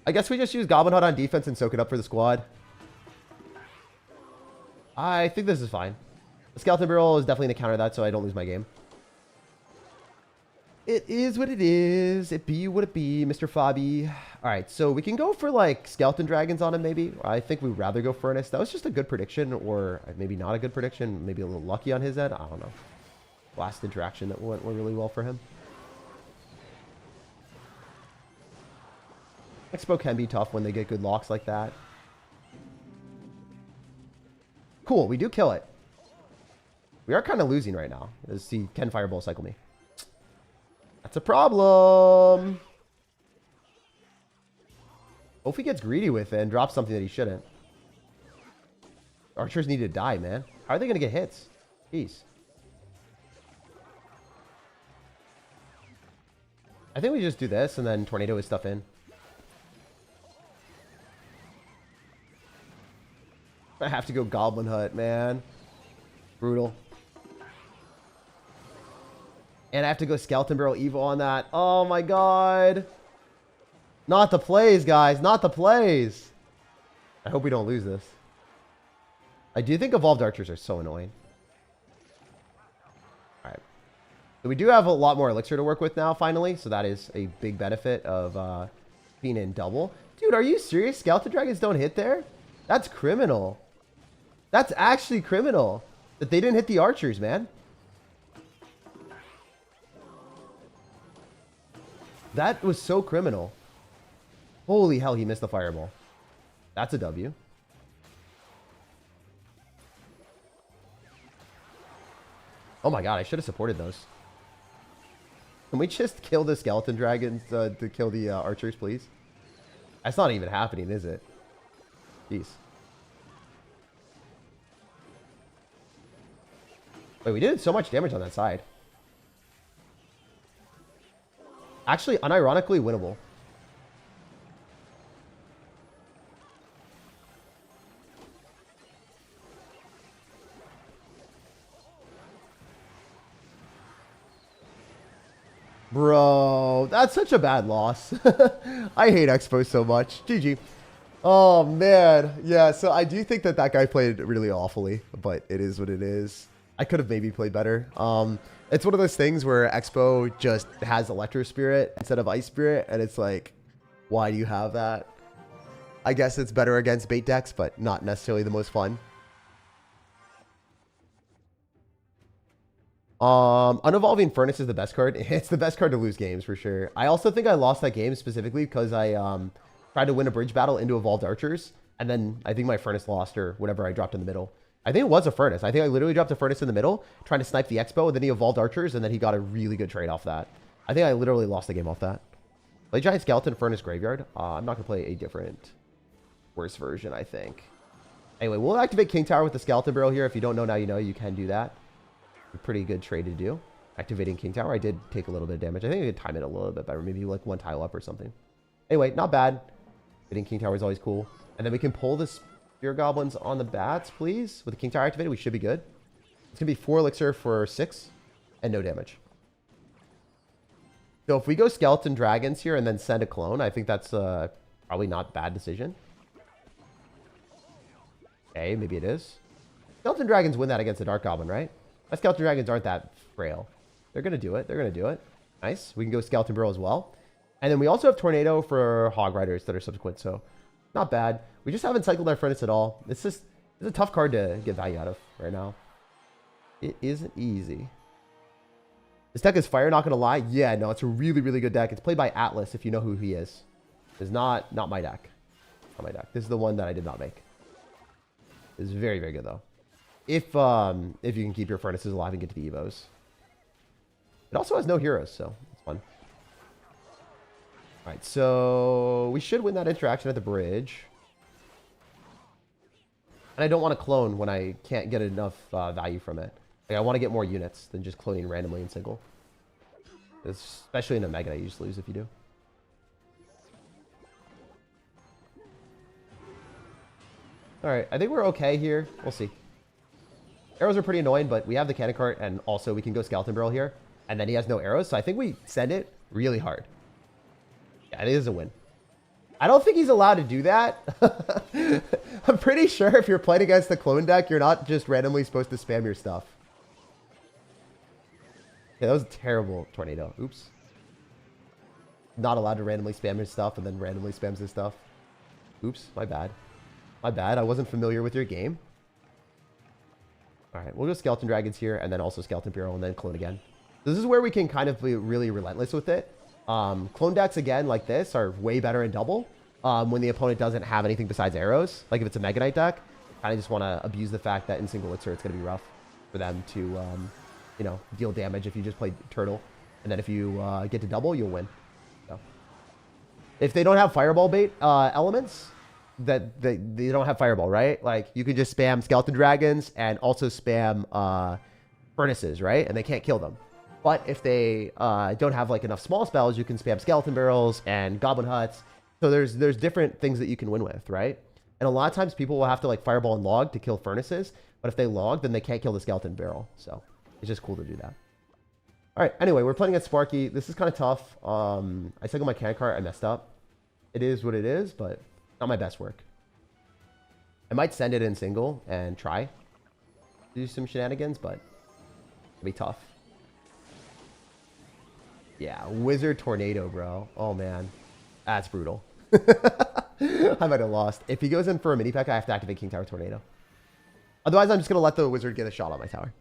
Speaker 1: I guess we just use Goblin Hut on defense and soak it up for the squad. I think this is fine. The Skeleton Barrel is definitely going to counter that so I don't lose my game. It is what it is. It be what it be, Mr. Fabi. All right, so we can go for like Skeleton Dragons on him maybe. I think we'd rather go Furnace. That was just a good prediction, or maybe not a good prediction. Maybe a little lucky on his end. I don't know. Last interaction that went really well for him. Expo can be tough when they get good locks like that. Cool, we do kill it. We are kind of losing right now. As he can Fireball cycle me. That's a problem. Hope he gets greedy with it and drops something that he shouldn't. Archers need to die, man. How are they going to get hits? Jeez. I think we just do this and then tornado his stuff in. I have to go Goblin Hut, man. Brutal. And I have to go Skeleton Barrel Evil on that. Oh my god. Not the plays, guys. Not the plays. I hope we don't lose this. I do think Evolved Archers are so annoying. Alright. So we do have a lot more Elixir to work with now, finally. So that is a big benefit of being in double. Dude, are you serious? Skeleton Dragons don't hit there? That's criminal. That's actually criminal. That they didn't hit the Archers, man. That was so criminal. Holy hell, he missed the Fireball. That's a W. Oh my god, I should have supported those. Can we just kill the Skeleton Dragons to kill the Archers, please? That's not even happening, is it? Jeez. Wait, we did so much damage on that side. Actually, unironically winnable. Bro, that's such a bad loss. I hate Expo so much. GG. Oh, man. Yeah, so I do think that that guy played really awfully, but it is what it is. I could have maybe played better. It's one of those things where Expo just has Electro Spirit instead of Ice Spirit, and it's like, why do you have that? I guess it's better against bait decks, but not necessarily the most fun. Unevolving Furnace is the best card. It's the best card to lose games for sure. I also think I lost that game specifically because I tried to win a bridge battle into Evolved Archers, and then I think my Furnace lost or whatever I dropped in the middle. I think it was a Furnace. I think I literally dropped a Furnace in the middle, trying to snipe the Expo, and then he Evolved Archers, and then he got a really good trade off that. I think I literally lost the game off that. Play Giant Skeleton, Furnace, Graveyard. I'm not going to play a different, worse version, I think. Anyway, we'll activate King Tower with the Skeleton Barrel here. If you don't know, now you know. You can do that. A pretty good trade to do. Activating King Tower. I did take a little bit of damage. I think I could time it a little bit better. Maybe like one tile up or something. Anyway, not bad. Hitting King Tower is always cool. And then we can pull this Spear Goblins on the bats, please. With the King Tower activated, we should be good. It's going to be 4 Elixir for 6 and no damage. So if we go Skeleton Dragons here and then send a clone, I think that's probably not a bad decision. Okay, maybe it is. Skeleton Dragons win that against the Dark Goblin, right? My Skeleton Dragons aren't that frail. They're going to do it. They're going to do it. Nice. We can go Skeleton Barrel as well. And then we also have Tornado for Hog Riders that are subsequent, so not bad. We just haven't cycled our Furnace at all. It's a tough card to get value out of right now. It isn't easy. This deck is fire, not going to lie. Yeah, no, it's a really, really good deck. It's played by Atlas, if you know who he is. It's not my deck. Not my deck. This is the one that I did not make. It's very, very good, though. If you can keep your Furnaces alive and get to the Evos. It also has no heroes, so it's fun. Alright, so we should win that interaction at the bridge. And I don't want to clone when I can't get enough value from it. Like, I want to get more units than just cloning randomly in single. Especially in a mega, you just lose if you do. Alright, I think we're okay here. We'll see. Arrows are pretty annoying, but we have the cannon cart, and also we can go skeleton barrel here. And then he has no arrows, so I think we send it really hard. Yeah, it is a win. I don't think he's allowed to do that. I'm pretty sure if you're playing against the clone deck, you're not just randomly supposed to spam your stuff. Yeah, that was a terrible tornado. Oops. Not allowed to randomly spam his stuff and then randomly spams his stuff. Oops, my bad. My bad, I wasn't familiar with your game. Alright, we'll go Skeleton Dragons here, and then also Skeleton Bureau, and then Clone again. This is where we can kind of be really relentless with it. Clone decks, again, like this, are way better in double. When the opponent doesn't have anything besides arrows. Like if it's a Mega Knight deck, kind of just want to abuse the fact that in single Elixir, it's going to be rough for them to, you know, deal damage if you just play Turtle. And then if you get to double, you'll win. So. If they don't have Fireball bait elements, that they don't have Fireball, right? Like you can just spam Skeleton Dragons and also spam Furnaces, right? And they can't kill them. But if they don't have like enough small spells, you can spam Skeleton Barrels and Goblin Huts. So there's different things that you can win with, right? And a lot of times people will have to like Fireball and Log to kill Furnaces. But if they log, then they can't kill the Skeleton Barrel. So it's just cool to do that. All right, anyway, we're playing against Sparky. This is kind of tough. I cycled my cannon cart. I messed up. It is what it is, but not my best work. I might send it in single and try to do some shenanigans, but it'll be tough. Yeah, Wizard Tornado, bro. Oh, man. That's brutal. I might have lost. If he goes in for a mini pekka, I have to activate King Tower Tornado. Otherwise, I'm just going to let the Wizard get a shot on my tower.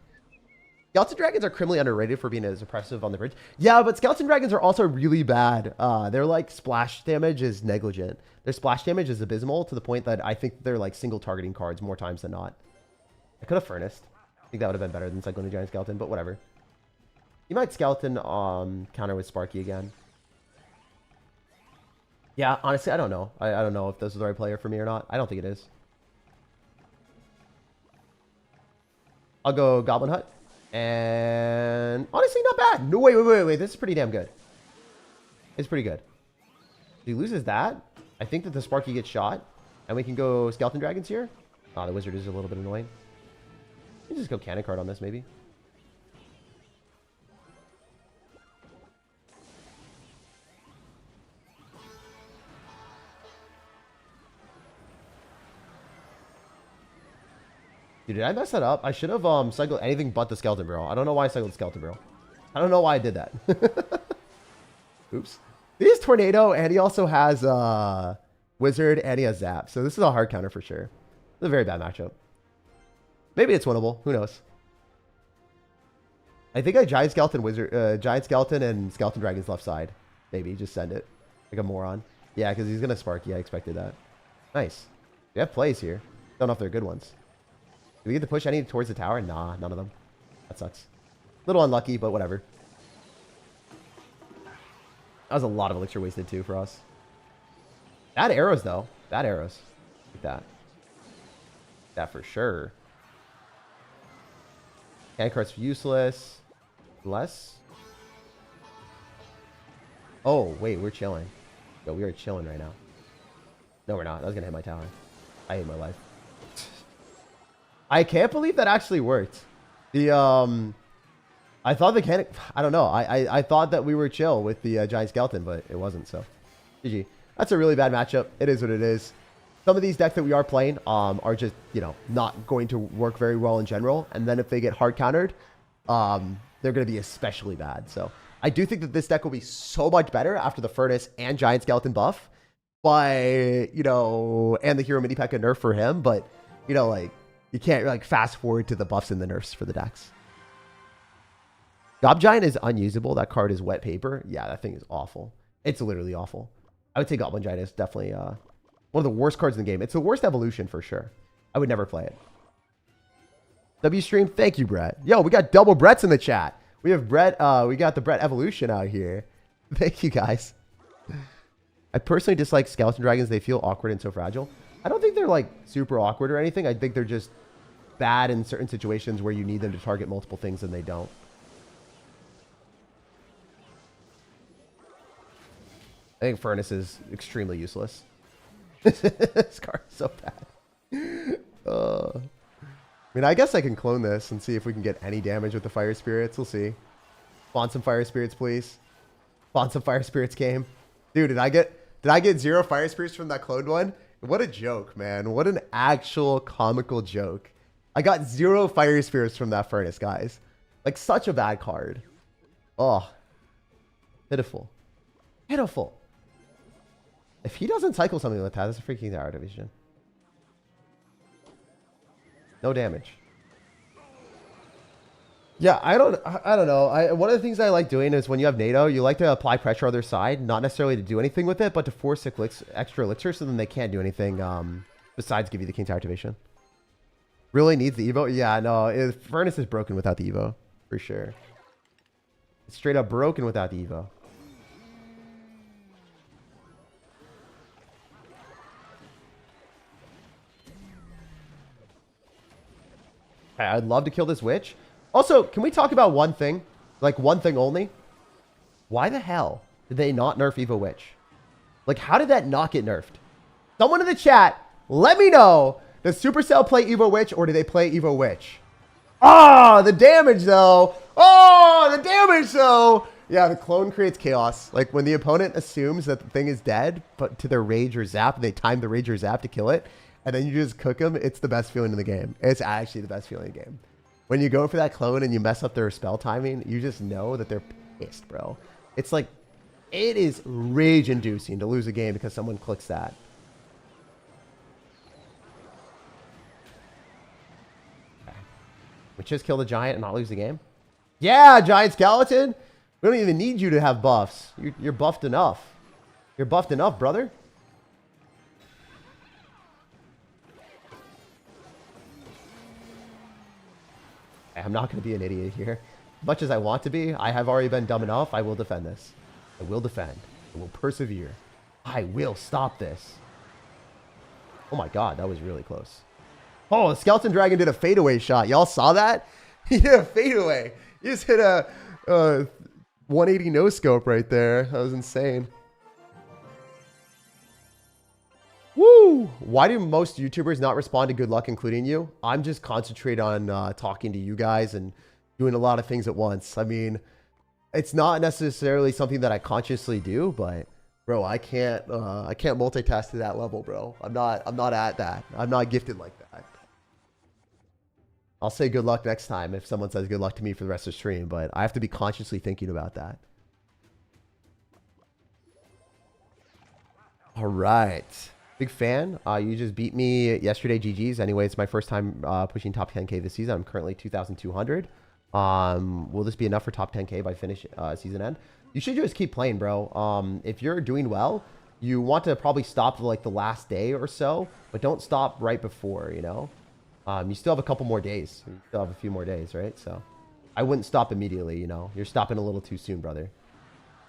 Speaker 1: Skeleton Dragons are criminally underrated for being as oppressive on the bridge. Yeah, but Skeleton Dragons are also really bad. Their like splash damage is negligent. Their splash damage is abysmal to the point that I think they're like single targeting cards more times than not. I could have Furnace. I think that would have been better than cycling a Giant Skeleton, but whatever. You might Skeleton counter with Sparky again. Yeah, honestly, I don't know. I don't know if this is the right player for me or not. I don't think it is. I'll go Goblin Hut. And honestly, not bad. No, wait. This is pretty damn good. It's pretty good. If he loses that, I think that the Sparky gets shot. And we can go Skeleton Dragons here. Oh, the Wizard is a little bit annoying. You can just go Cannon Card on this, maybe. Dude, did I mess that up? I should have cycled anything but the Skeleton Barrel. I don't know why I cycled the Skeleton Barrel. I don't know why I did that. Oops. He has Tornado, and he also has Wizard, and he has Zap. So this is a hard counter for sure. It's a very bad matchup. Maybe it's winnable. Who knows? I think I Giant Skeleton, Wizard, Giant Skeleton, and Skeleton Dragon's left side. Maybe just send it like a moron. Yeah, because he's gonna Sparky. I expected that. Nice. We have plays here. Don't know if they're good ones. Do we get to push any towards the tower? Nah, none of them. That sucks. A little unlucky, but whatever. That was a lot of elixir wasted too for us. Bad arrows though. Bad arrows. Like that. That for sure. Cannon cart's useless. Less. Oh, wait, we're chilling. Yo, we are chilling right now. No, we're not. That was gonna hit my tower. I hate my life. I can't believe that actually worked. The I thought the cannon. I don't know. I thought that we were chill with the Giant Skeleton, but it wasn't. So, GG. That's a really bad matchup. It is what it is. Some of these decks that we are playing are just, you know, not going to work very well in general. And then if they get hard countered, they're going to be especially bad. So I do think that this deck will be so much better after the Furnace and Giant Skeleton buff. But, you know, and the Hero Mini Pekka nerf for him. But, you know, like, you can't like fast forward to the buffs and the nerfs for the decks. Gob Giant is unusable. That card is wet paper. Yeah, that thing is awful. It's literally awful. I would say Goblin Giant is definitely one of the worst cards in the game. It's the worst evolution for sure. I would never play it. W stream, thank you, Brett. Yo, we got double Bretts in the chat. We have Brett. We got the Brett evolution out here. Thank you guys. I personally dislike Skeleton Dragons. They feel awkward and so fragile. I don't think they're like super awkward or anything. I think they're just bad in certain situations where you need them to target multiple things and they don't. I think Furnace is extremely useless. This card is so bad. I mean, I guess I can clone this and see if we can get any damage with the Fire Spirits. We'll see. Spawn some Fire Spirits, please. Spawn some Fire Spirits, game. Dude, did I get 0 Fire Spirits from that cloned one? What a joke, man. What an actual comical joke. I got 0 Fire Spirits from that Furnace, guys. Like, such a bad card. Oh. Pitiful. Pitiful. If he doesn't cycle something like that, that's a freaking tower division. No damage. Yeah, I don't know. One of the things I like doing is when you have NATO, you like to apply pressure on their side, not necessarily to do anything with it, but to force extra elixir so then they can't do anything besides give you the King Tower activation. Really needs the Evo? Yeah, no. Furnace is broken without the Evo, for sure. It's straight up broken without the Evo. I'd love to kill this witch. Also, can we talk about one thing? Like, one thing only? Why the hell did they not nerf Evo Witch? Like, how did that not get nerfed? Someone in the chat, let me know. Does Supercell play Evo Witch or do they play Evo Witch? Ah, the damage, though. Oh, the damage, though. Yeah, the clone creates chaos. Like, when the opponent assumes that the thing is dead, but to their rage or zap, they time the rage or zap to kill it, and then you just cook them, it's the best feeling in the game. It's actually the best feeling in the game. When you go for that clone and you mess up their spell timing, you just know that they're pissed, bro. It's like, it is rage-inducing to lose a game because someone clicks that. Okay. We just kill the giant and not lose the game? Yeah, giant skeleton! We don't even need you to have buffs. You're buffed enough. You're buffed enough, brother. I'm not going to be an idiot here. As much as I want to be, I have already been dumb enough. I will defend this. I will defend. I will persevere. I will stop this. Oh my god, that was really close. Oh, the Skeleton Dragon did a fadeaway shot. Y'all saw that? He did a fadeaway. He just hit a 180 no scope right there. That was insane. Woo! Why do most YouTubers not respond to good luck, including you? I'm just concentrated on talking to you guys and doing a lot of things at once. I mean, it's not necessarily something that I consciously do, but bro, I can't multitask to that level, bro. I'm not at that. I'm not gifted like that. I'll say good luck next time if someone says good luck to me for the rest of the stream, but I have to be consciously thinking about that. All right. Big fan. You just beat me yesterday, GG's. Anyway, it's my first time pushing top 10K this season. I'm currently 2,200. Will this be enough for top 10K by finish season end? You should just keep playing, bro. If you're doing well, you want to probably stop like the last day or so, but don't stop right before, you know? You still have a couple more days. You still have a few more days, right? So I wouldn't stop immediately, you know? You're stopping a little too soon, brother.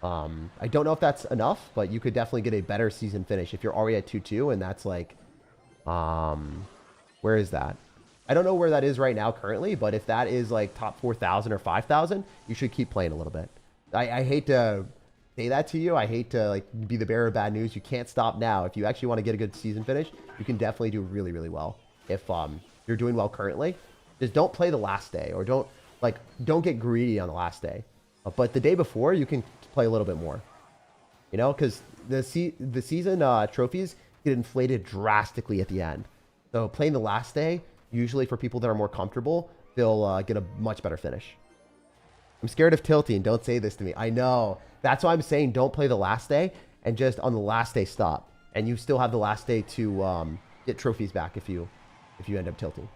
Speaker 1: I don't know if that's enough, but you could definitely get a better season finish if you're already at 2-2, and that's like, where is that? I don't know where that is right now currently, but if that is like top 4,000 or 5,000, you should keep playing a little bit. I hate to say that to you. I hate to like be the bearer of bad news. You can't stop now. If you actually want to get a good season finish, you can definitely do really, really well. If you're doing well currently, just don't play the last day, or don't get greedy on the last day. But the day before, you can play a little bit more, you know, because the season trophies get inflated drastically at the end. So playing the last day, usually for people that are more comfortable, they'll get a much better finish. I'm scared of tilting. Don't say this to me. I know. That's why I'm saying don't play the last day, and just on the last day stop. And you still have the last day to get trophies back if you end up tilting.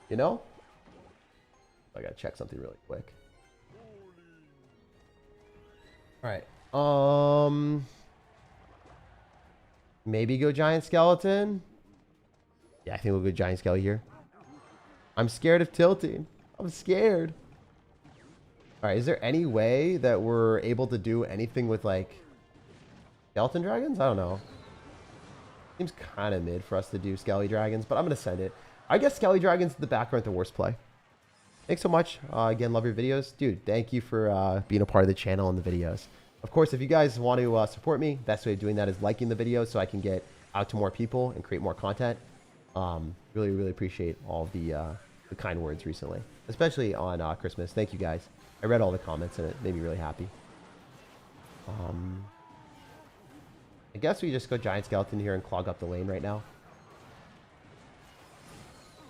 Speaker 1: You know? I gotta check something really quick. All right. Maybe go giant skeleton. Yeah, I think we'll go giant skeleton here. I'm scared of tilting. I'm scared. All right. Is there any way that we're able to do anything with like skeleton dragons? I don't know. Seems kind of mid for us to do Skelly Dragons, but I'm going to send it. I guess Skelly Dragons in the back aren't the worst play. Thanks so much. Again, love your videos. Dude, thank you for being a part of the channel and the videos. Of course, if you guys want to support me, best way of doing that is liking the video so I can get out to more people and create more content. Really, really appreciate all the kind words recently, especially on Christmas. Thank you guys. I read all the comments and it made me really happy. I guess we just go Giant Skeleton here and clog up the lane right now.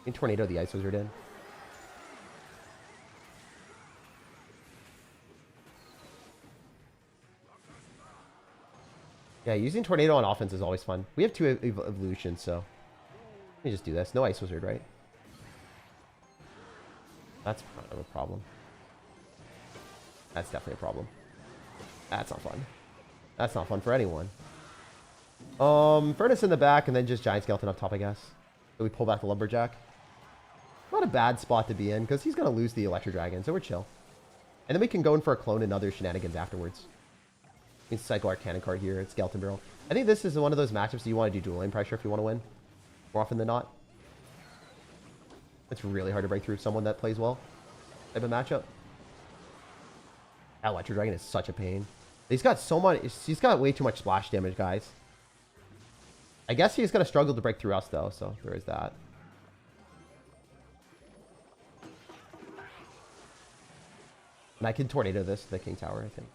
Speaker 1: In Tornado the Ice Wizard in. Yeah, using Tornado on offense is always fun. We have 2 evolutions, so let me just do this. No Ice Wizard, right? That's kind of a problem. That's definitely a problem. That's not fun. That's not fun for anyone. Furnace in the back and then just Giant Skeleton up top, I guess. So we pull back the Lumberjack. Not a bad spot to be in because he's going to lose the Electro Dragon, so we're chill. And then we can go in for a clone and other shenanigans afterwards. We can cycle our cannon card here at Skeleton Barrel. I think this is one of those matchups you want to do dual lane pressure if you want to win. More often than not. It's really hard to break through someone that plays well. Type of matchup. That Electro Dragon is such a pain. He's got so much. He's got way too much splash damage, guys. I guess he's going to struggle to break through us, though, so there is that. And I can Tornado this to the King Tower, I think.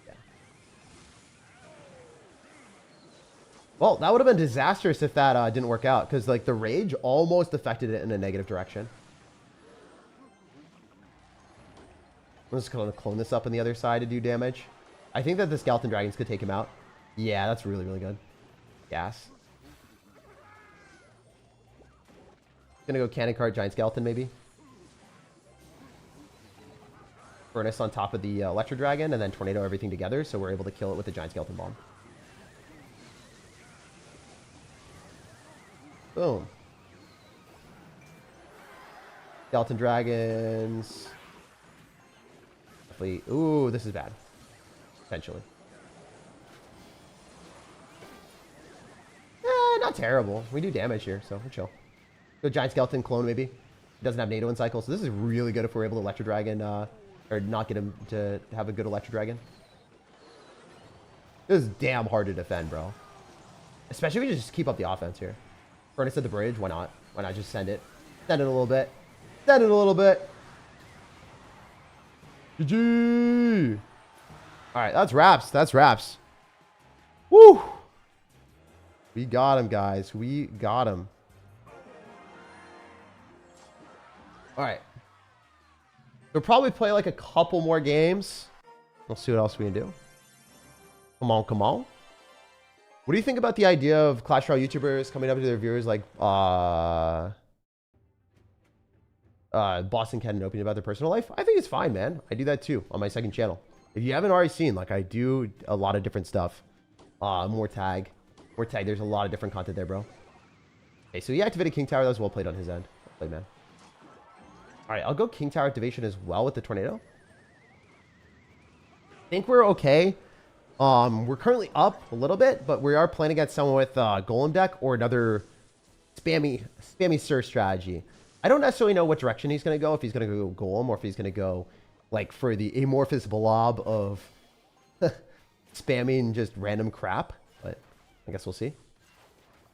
Speaker 1: Yeah. Well, that would have been disastrous if that didn't work out, because like the Rage almost affected it in a negative direction. I'm just going to clone this up on the other side to do damage. I think that the Skeleton Dragons could take him out. Yeah, that's really, really good. Gas. Gonna go Cannon Card, Giant Skeleton, maybe. Furnace on top of the Electro Dragon, and then Tornado everything together, so we're able to kill it with the Giant Skeleton Bomb. Boom. Skeleton Dragons. Ooh, this is bad. Potentially. Not terrible. We do damage here, so we're chill. Go Giant Skeleton clone, maybe. Doesn't have NATO in cycle, so this is really good if we're able to Electro Dragon, or not get him to have a good Electro Dragon. This is damn hard to defend, bro. Especially if we just keep up the offense here. Furnace at the bridge, why not? Why not just send it? Send it a little bit. Send it a little bit. GG! Alright, that's wraps. That's wraps. Woo! We got him, guys. We got him. Alright. We'll probably play like a couple more games. We'll see what else we can do. Come on, come on. What do you think about the idea of Clash Royale YouTubers coming up to their viewers like Boston Cat and opening about their personal life? I think it's fine, man. I do that too on my second channel. If you haven't already seen, like, I do a lot of different stuff. More tag. More tag. There's a lot of different content there, bro. Okay, so he activated King Tower. That was well played on his end. Well played, man. Alright, I'll go King Tower activation as well with the Tornado. I think we're okay. We're currently up a little bit, but we are playing against someone with Golem deck or another spammy Sir strategy. I don't necessarily know what direction he's going to go, if he's going to go Golem or if he's going to go like for the amorphous blob of spamming just random crap, but I guess we'll see.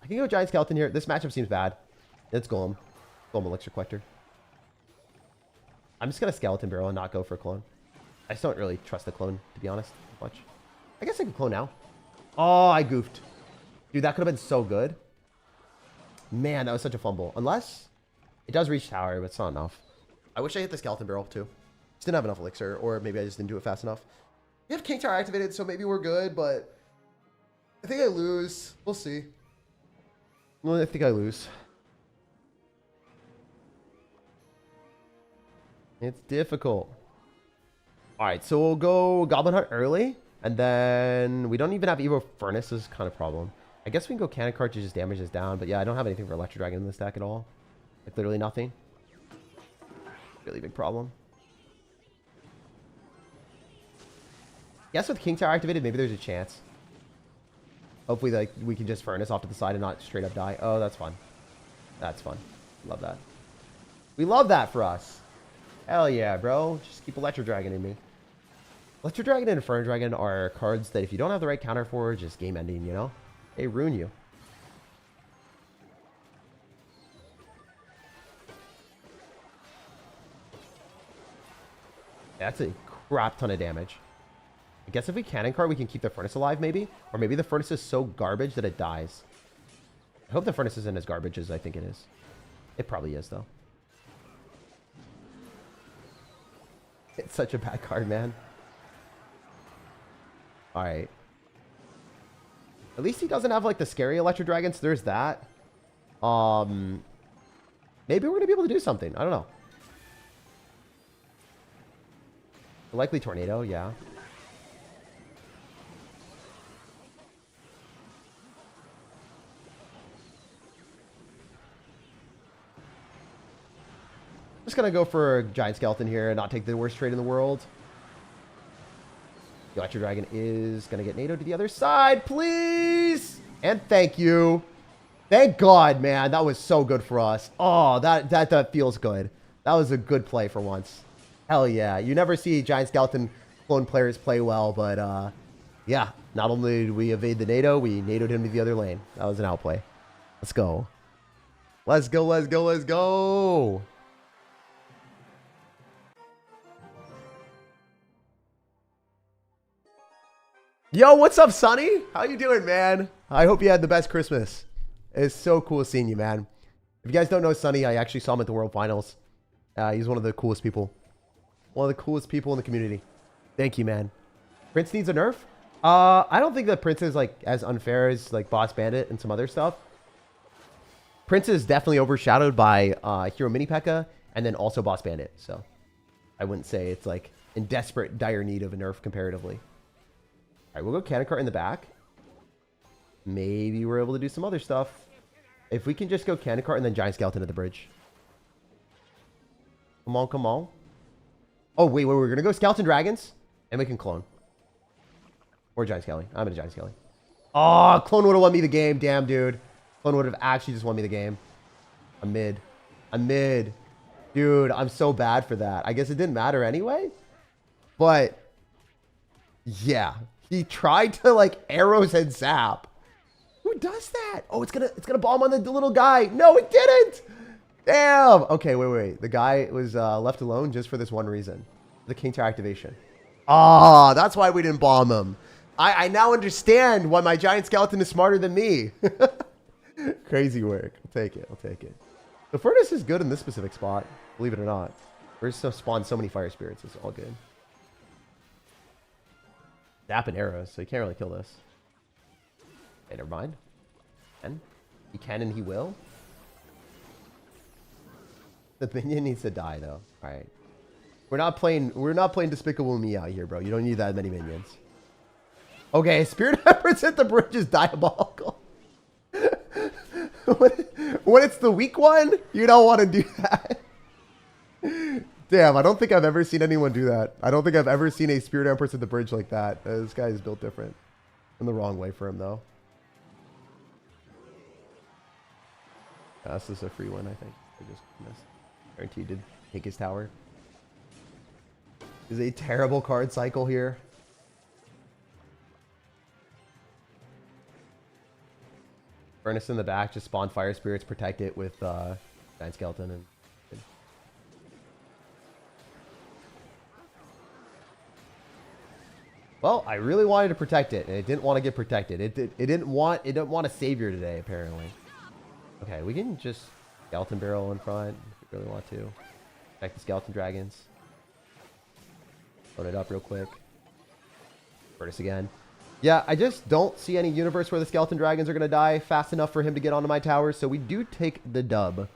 Speaker 1: I can go Giant Skeleton here. This matchup seems bad. It's Golem. Golem Elixir Collector. I'm just going to Skeleton Barrel and not go for a clone. I just don't really trust the clone, to be honest, much. I guess I can clone now. Oh, I goofed. Dude, that could have been so good. Man, that was such a fumble. Unless it does reach tower, but it's not enough. I wish I hit the Skeleton Barrel, too. Just didn't have enough elixir, or maybe I just didn't do it fast enough. We have King Tower activated, so maybe we're good, but I think I lose. We'll see. Well, I think I lose. It's difficult. All right, so we'll go Goblin Hunt early, and then we don't even have Evo Furnace. This is kind of a problem. I guess we can go Cannon Card to just damage this down, but yeah, I don't have anything for Electro Dragon in this deck at all. Like, literally nothing. Really big problem. Guess with King Tower activated, maybe there's a chance. Hopefully, like, we can just furnace off to the side and not straight up die. Oh, that's fun. That's fun. Love that. We love that for us. Hell yeah, bro. Just keep Electro Dragon in me. Electro Dragon and Inferno Dragon are cards that if you don't have the right counter for, just game ending, you know? They ruin you. That's a crap ton of damage. I guess if we cannon card, we can keep the furnace alive, maybe? Or maybe the furnace is so garbage that it dies. I hope the furnace isn't as garbage as I think it is. It probably is, though. It's such a bad card, man. Alright. At least he doesn't have, like, the scary Electro Dragon, so there's that. Maybe we're going to be able to do something. I don't know. Likely Tornado, yeah. Just gonna go for a Giant Skeleton here and not take the worst trade in the world. The Electro Dragon is gonna get NATO to the other side, please! And thank you. Thank God, man. That was so good for us. Oh, that feels good. That was a good play for once. Hell yeah. You never see Giant Skeleton clone players play well, but yeah. Not only did we evade the NATO, we NATO'd him to the other lane. That was an outplay. Let's go. Let's go, let's go, let's go. Yo, what's up, Sonny? How you doing, man? I hope you had the best Christmas. It's so cool seeing you, man. If you guys don't know Sonny, I actually saw him at the World Finals. He's one of the coolest people. One of the coolest people in the community. Thank you, man. Prince needs a nerf? I don't think that Prince is like as unfair as like Boss Bandit and some other stuff. Prince is definitely overshadowed by Hero Mini Pekka and then also Boss Bandit. So I wouldn't say it's like in desperate, dire need of a nerf comparatively. All right, we'll go Cannon Cart in the back. Maybe we're able to do some other stuff. If we can just go Cannon Cart and then Giant Skeleton at the bridge. Come on, come on. Oh, wait, we're going to go Skeleton Dragons. And we can clone. Or Giant Skelly. I'm in a Giant Skelly. Oh, clone would have won me the game. Damn, dude. Clone would have actually just won me the game. I'm mid. I'm mid. Dude, I'm so bad for that. I guess it didn't matter anyway. But, yeah. He tried to, like, arrows and zap. Who does that? Oh, it's gonna bomb on the little guy. No, it didn't. Damn. Okay, wait. The guy was left alone just for this one reason. The King Tower activation. Ah, that's why we didn't bomb him. I now understand why my Giant Skeleton is smarter than me. Crazy work. I'll take it. I'll take it. The furnace is good in this specific spot, believe it or not. We're just spawned so many fire spirits. It's all good. Zap and arrows, so you can't really kill this. Okay, never mind. He can and he will. The minion needs to die though. Alright. We're not playing Despicable Me out here, bro. You don't need that many minions. Okay, Spirit Empress at the bridge is diabolical. when it's the weak one, you don't want to do that. Damn, I don't think I've ever seen anyone do that. I don't think I've ever seen a Spirit Empress at the bridge like that. This guy is built different. In the wrong way for him, though. This is a free one, I think. I just missed. Guaranteed to take his tower. Is a terrible card cycle here. Furnace in the back, just spawn fire spirits, protect it with Giant Skeleton and. Well, I really wanted to protect it, and it didn't want to get protected. It didn't want a savior today, apparently. Okay, we can just Skeleton Barrel in front if we really want to. Protect the Skeleton Dragons. Load it up real quick. Furnace again. Yeah, I just don't see any universe where the Skeleton Dragons are going to die fast enough for him to get onto my tower, so we do take the dub.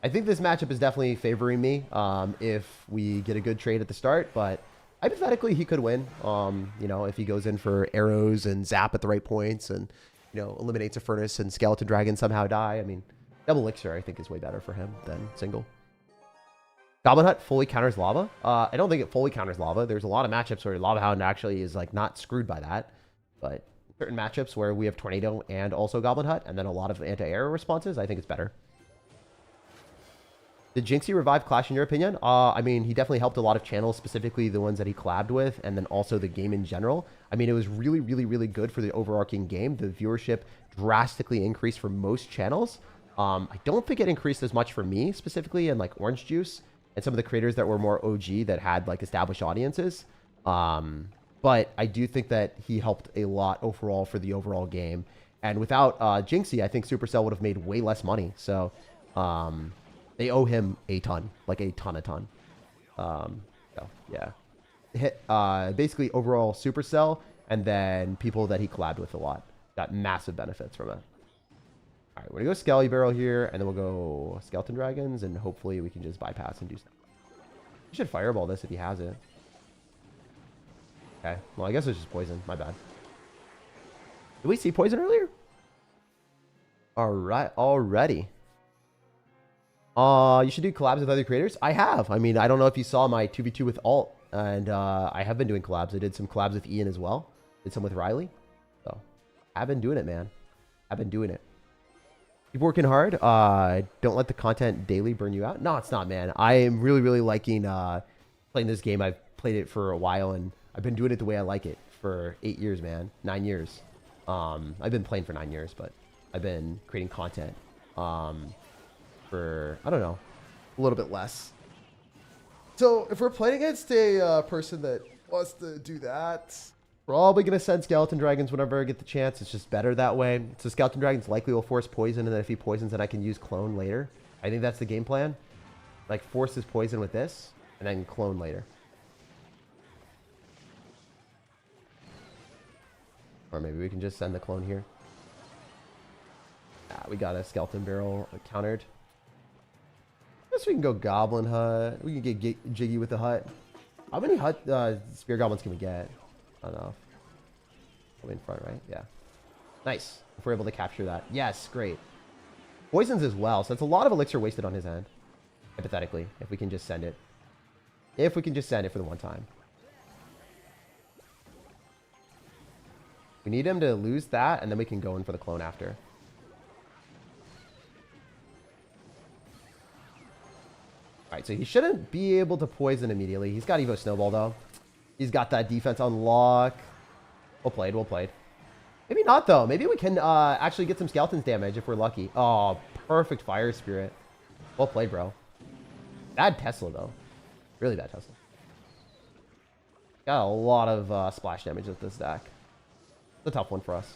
Speaker 1: I think this matchup is definitely favoring me if we get a good trade at the start, but hypothetically he could win. You know, if he goes in for arrows and zap at the right points and, you know, eliminates a furnace and Skeleton Dragon somehow die. I mean, double elixir I think is way better for him than single. Goblin Hut fully counters Lava. I don't think it fully counters Lava. There's a lot of matchups where Lava Hound actually is like not screwed by that. But certain matchups where we have Tornado and also Goblin Hut, and then a lot of anti-air responses, I think it's better. Did Jinxie revive Clash in your opinion? I mean, he definitely helped a lot of channels, specifically the ones that he collabed with, and then also the game in general. I mean, it was really, really, really good for the overarching game. The viewership drastically increased for most channels. I don't think it increased as much for me, specifically, and like Orange Juice, and some of the creators that were more OG that had like established audiences. But I do think that he helped a lot overall for the overall game. And without Jinxie, I think Supercell would have made way less money. So, they owe him a ton, like a ton. So yeah. Basically overall Supercell, and then people that he collabed with a lot got massive benefits from it. All right, we're gonna go Skelly Barrel here, and then we'll go Skeleton Dragons, and hopefully we can just bypass and do stuff. You should Fireball this if he has it. Okay, well I guess it's just poison. My bad. Did we see poison earlier? All right, already. You should do collabs with other creators. I have. I mean, I don't know if you saw my 2v2 with Alt, and I have been doing collabs. I did some collabs with Ian as well. Did some with Riley. So, I've been doing it, man. I've been doing it. Keep working hard. Don't let the content daily burn you out. No, it's not, man. I am really, really liking playing this game. I've played it for a while, and I've been doing it the way I like it for 8 years, man. 9 years. I've been playing for 9 years, but I've been creating content. For, I don't know, a little bit less. So if we're playing against a person that wants to do that, probably going to send Skeleton Dragons whenever I get the chance. It's just better that way. So Skeleton Dragons likely will force poison, and then if he poisons, then I can use clone later. I think that's the game plan. Like, force his poison with this, and then clone later. Or maybe we can just send the clone here. We got a Skeleton Barrel countered. Guess we can go Goblin Hut. We can get jiggy with the hut. How many hut spear goblins can we get? I don't know. Probably in front, right? Yeah. Nice. If we're able to capture that. Yes, great. Poisons as well. So that's a lot of elixir wasted on his end. Hypothetically, if we can just send it. If we can just send it for the one time. We need him to lose that, and then we can go in for the clone after. Alright, so he shouldn't be able to poison immediately. He's got Evo Snowball, though. He's got that defense on lock. Well played, well played. Maybe not, though. Maybe we can actually get some Skeletons damage if we're lucky. Oh, perfect Fire Spirit. Well played, bro. Bad Tesla, though. Really bad Tesla. Got a lot of splash damage with this deck. It's a tough one for us.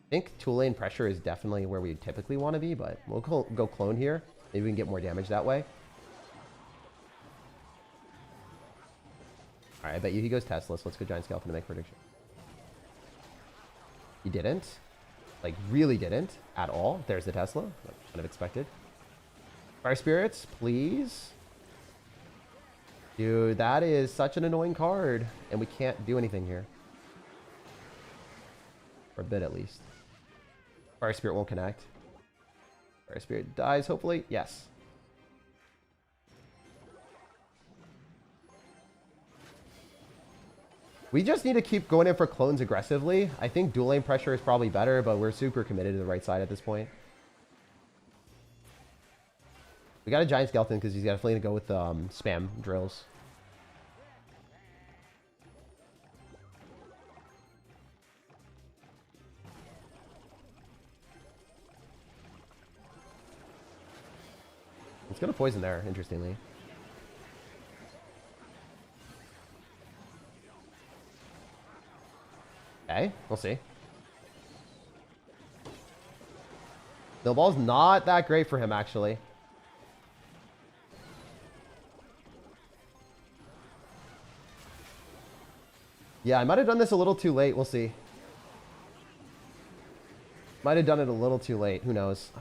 Speaker 1: I think two lane pressure is definitely where we typically want to be, but we'll go clone here. Maybe we can get more damage that way. Alright, I bet you he goes Tesla, so let's go Giant Skeleton to make prediction. He didn't. Like, really didn't at all. There's the Tesla. Like, kind of expected. Fire Spirits, please. Dude, that is such an annoying card. And we can't do anything here. For a bit, at least. Fire Spirit won't connect. Fire Spirit dies, hopefully. Yes. We just need to keep going in for clones aggressively. I think dual lane pressure is probably better, but we're super committed to the right side at this point. We got a Giant Skeleton because he's definitely going to go with spam drills. It's going to poison there, interestingly. Okay, we'll see. Snowball's not that great for him, actually. Yeah, I might have done this a little too late. We'll see. Might have done it a little too late. Who knows?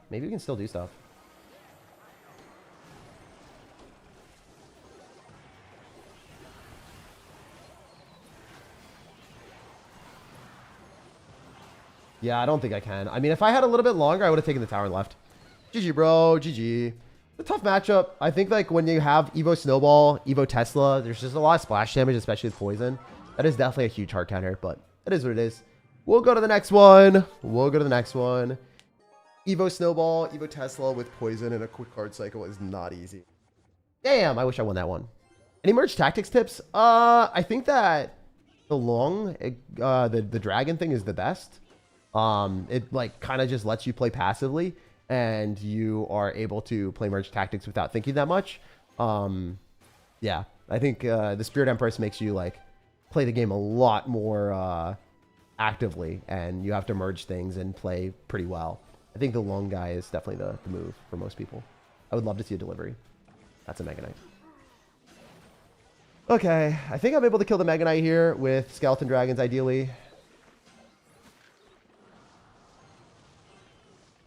Speaker 1: Maybe we can still do stuff. Yeah, I don't think I can. I mean, if I had a little bit longer, I would have taken the tower and left. GG, bro. GG. A tough matchup. I think like when you have Evo Snowball, Evo Tesla, there's just a lot of splash damage, especially with poison. That is definitely a huge hard counter, but it is what it is. We'll go to the next one. Evo Snowball, Evo Tesla with poison and a quick card cycle is not easy. Damn, I wish I won that one. Any merge tactics tips? I think that the dragon thing is the best. It like kind of just lets you play passively, and you are able to play merge tactics without thinking that much. Yeah, I think the Spirit Empress makes you like play the game a lot more actively, and you have to merge things and play pretty well. I think the long guy is definitely the move for most people. I would love to see a delivery. That's a Mega Knight. Okay, I think I'm able to kill the Mega Knight here with Skeleton Dragons, ideally.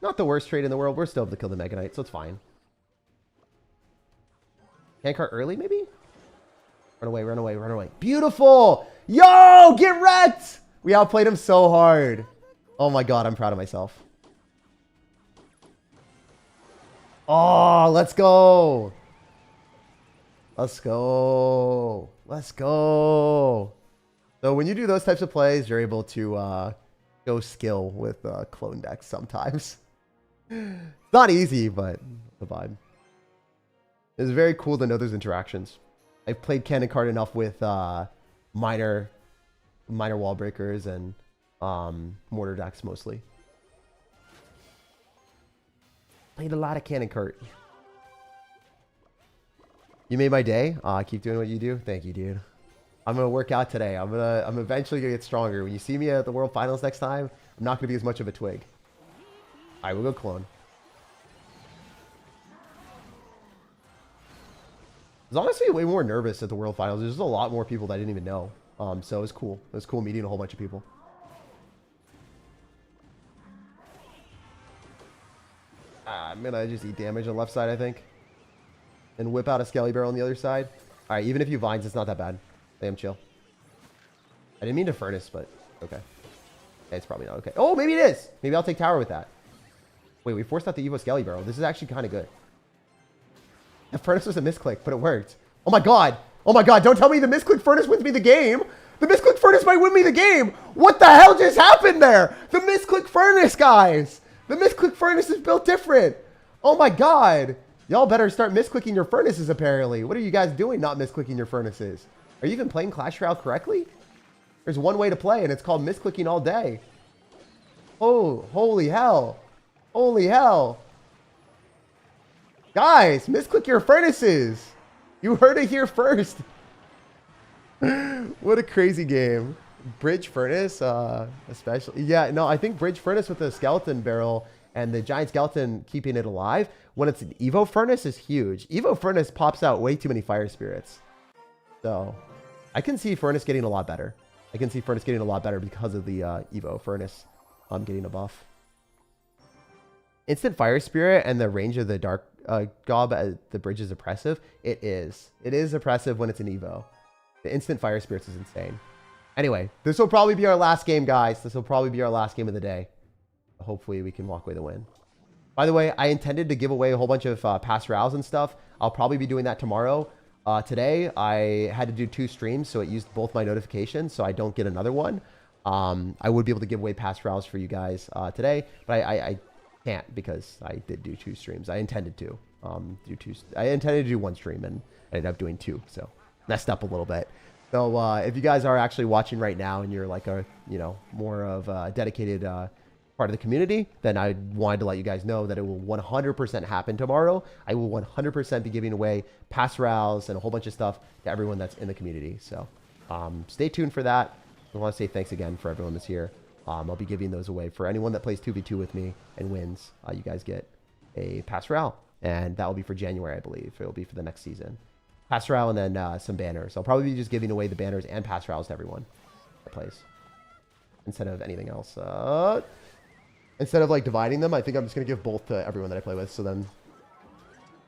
Speaker 1: Not the worst trade in the world. We're still able to kill the Mega Knight, so it's fine. Handcart early, maybe? Run away, run away, run away. Beautiful! Yo, get wrecked! We outplayed him so hard. Oh my god, I'm proud of myself. Oh, let's go. Let's go. Let's go. So when you do those types of plays, you're able to go skill with clone decks sometimes. It's not easy, but the vibe. It's very cool to know those interactions. I've played Cannon Card enough with minor wall breakers and mortar decks mostly. Played a lot of Cannon Cart. You made my day. Keep doing what you do. Thank you, dude. I'm gonna work out today. I'm eventually gonna get stronger. When you see me at the World Finals next time, I'm not gonna be as much of a twig. All right, we'll go clone. I was honestly way more nervous at the World Finals. There's just a lot more people that I didn't even know. So it was cool. It was cool meeting a whole bunch of people. I'm gonna just eat damage on the left side, I think. And whip out a Skelly Barrel on the other side. All right, even if you vines, it's not that bad. Damn chill. I didn't mean to furnace, but okay. It's probably not okay. Oh, maybe it is. Maybe I'll take tower with that. Wait, we forced out the Evo Skelly Barrel. This is actually kind of good. The furnace was a misclick, but it worked. Oh my god. Oh my god, don't tell me the misclick furnace wins me the game. The misclick furnace might win me the game. What the hell just happened there? The misclick furnace, guys. The misclick furnace is built different. Oh my god. Y'all better start misclicking your furnaces, apparently. What are you guys doing not misclicking your furnaces? Are you even playing Clash Royale correctly? There's one way to play, and it's called misclicking all day. Oh, holy hell. Holy hell. Guys, misclick your furnaces. You heard it here first. What a crazy game. Bridge Furnace, especially. Yeah, no, I think Bridge Furnace with the Skeleton Barrel and the Giant Skeleton keeping it alive, when it's an Evo Furnace, is huge. Evo Furnace pops out way too many Fire Spirits. So, I can see Furnace getting a lot better. I can see Furnace getting a lot better because of the Evo Furnace. I'm getting a buff. Instant Fire Spirit and the range of the Dark Gob at the bridge is oppressive. It is. It is oppressive when it's an Evo. The Instant Fire Spirits is insane. Anyway, this will probably be our last game, guys. This will probably be our last game of the day. Hopefully we can walk away the win. By the way, I intended to give away a whole bunch of pass rows and stuff. I'll probably be doing that tomorrow. Today, I had to do 2 streams, so it used both my notifications, so I don't get another one. I would be able to give away pass rows for you guys today, but I can't because I did do 2 streams. I intended to I intended to do 1 stream, and I ended up doing 2, so messed up a little bit. So if you guys are actually watching right now and you're like a, more of a dedicated part of the community, then I wanted to let you guys know that it will 100% happen tomorrow. I will 100% be giving away pass rows and a whole bunch of stuff to everyone that's in the community. So stay tuned for that. I want to say thanks again for everyone that's here. I'll be giving those away for anyone that plays 2v2 with me and wins. You guys get a pass row, and that will be for January, I believe. It will be for the next season. Pass row and then some banners. I'll probably be just giving away the banners and pass rows to everyone that plays instead of anything else. Instead of like dividing them, I think I'm just going to give both to everyone that I play with. So then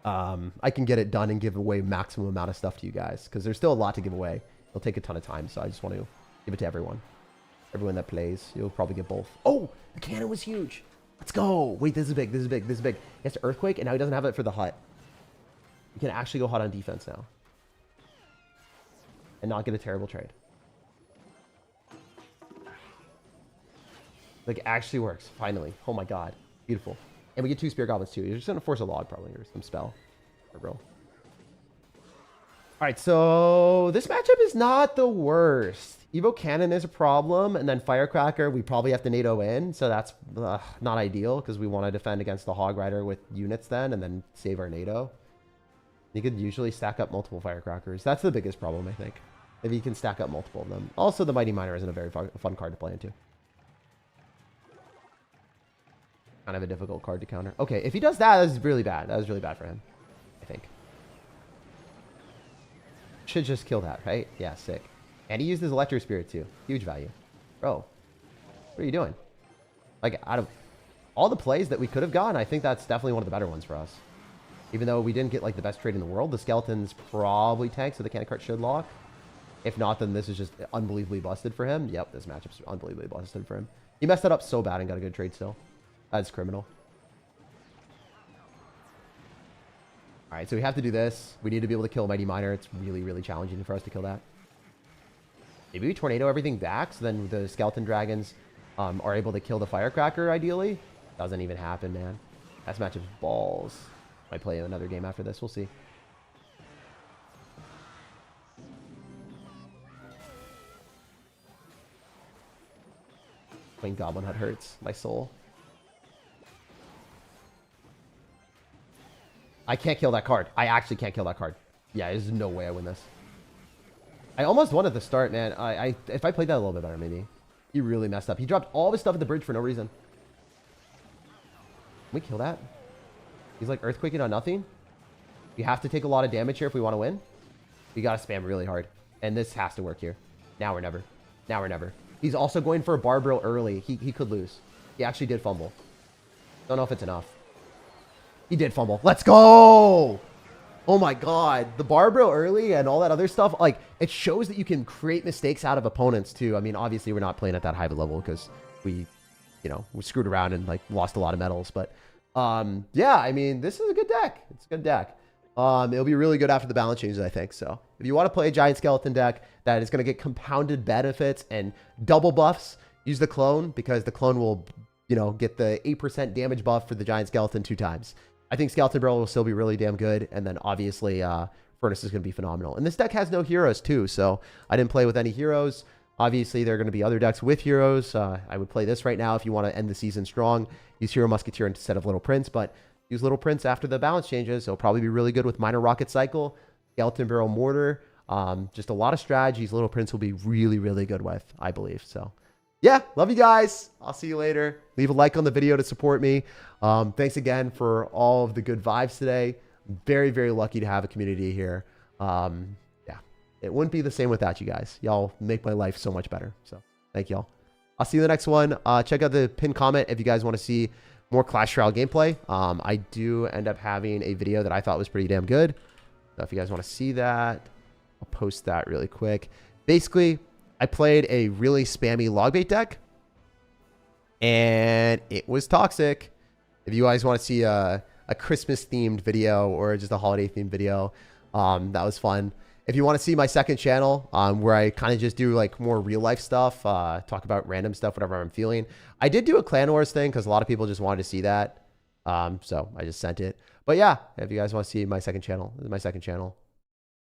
Speaker 1: I can get it done and give away maximum amount of stuff to you guys, because there's still a lot to give away. It'll take a ton of time. So I just want to give it to everyone. Everyone that plays, you'll probably get both. Oh, the cannon was huge. Let's go. Wait, this is big. This is big. This is big. He has to earthquake, and now he doesn't have it for the hut. He can actually go hot on defense now. And not get a terrible trade. Like, actually works. Finally. Oh my god. Beautiful. And we get 2 spear goblins too. You're just going to force a log probably, or some spell. Or roll. Alright, so this matchup is not the worst. Evo Cannon is a problem, and then Firecracker we probably have to NATO in, so that's not ideal, because we want to defend against the Hog Rider with units then, and then save our NATO. You could usually stack up multiple Firecrackers. That's the biggest problem, I think. If you can stack up multiple of them. Also, the Mighty Miner isn't a very fun card to play into. Kind of a difficult card to counter. Okay, if he does that, that's really bad. That was really bad for him, I think. Should just kill that, right? Yeah, sick. And he used his Electro Spirit too. Huge value. Bro, what are you doing? Like, out of all the plays that we could have gotten, I think that's definitely one of the better ones for us. Even though we didn't get like the best trade in the world, the Skeleton's probably tank, so the cannon cart should lock. If not, then this is just unbelievably busted for him. Yep, this matchup's unbelievably busted for him. He messed that up so bad and got a good trade still. That's criminal. All right, so we have to do this. We need to be able to kill Mighty Miner. It's really, really challenging for us to kill that. Maybe we tornado everything back, so then the Skeleton Dragons are able to kill the Firecracker, ideally. Doesn't even happen, man. That's matchup's balls. Might play another game after this. We'll see. Playing Goblin Hut hurts my soul. I can't kill that card. I actually can't kill that card. Yeah, there's no way I win this. I almost won at the start, man. If I played that a little bit better, maybe. He really messed up. He dropped all of his stuff at the bridge for no reason. Can we kill that? He's like earthquaking on nothing. We have to take a lot of damage here if we want to win. We got to spam really hard. And this has to work here. Now or never. Now or never. He's also going for a Barbarial early. He could lose. He actually did fumble. Don't know if it's enough. He did fumble. Let's go! Oh my god. The Barbarial early and all that other stuff, like, it shows that you can create mistakes out of opponents too. I mean, obviously we're not playing at that high of a level because we, you know, we screwed around and like lost a lot of medals. But yeah, I mean, this is a good deck. It's a good deck. It'll be really good after the balance changes, I think. So if you want to play a giant skeleton deck that is going to get compounded benefits and double buffs, use the clone, because the clone will, you know, get the 8% damage buff for the giant skeleton 2 times. I think Skeleton Barrel will still be really damn good. And then obviously Furnace is going to be phenomenal. And this deck has no heroes too. So I didn't play with any heroes. Obviously, there are going to be other decks with heroes. I would play this right now if you want to end the season strong. Use Hero Musketeer instead of Little Prince. But use Little Prince after the balance changes. It'll probably be really good with Minor Rocket Cycle, Skeleton Barrel Mortar. Just a lot of strategies Little Prince will be really, really good with, I believe. So yeah, love you guys. I'll see you later. Leave a like on the video to support me. Thanks again for all of the good vibes today. Very, very lucky to have a community here. Yeah, it wouldn't be the same without you guys. Y'all make my life so much better. So thank y'all. I'll see you in the next one. Check out the pinned comment if you guys want to see more Clash Royale gameplay. I do end up having a video that I thought was pretty damn good. So if you guys want to see that, I'll post that really quick. Basically, I played a really spammy logbait deck, and it was toxic. If you guys want to see a Christmas-themed video or just a holiday-themed video, that was fun. If you want to see my second channel, where I kind of just do like more real-life stuff, talk about random stuff, whatever I'm feeling. I did do a Clan Wars thing because a lot of people just wanted to see that, so I just sent it. But yeah, if you guys want to see my second channel, this is my second channel.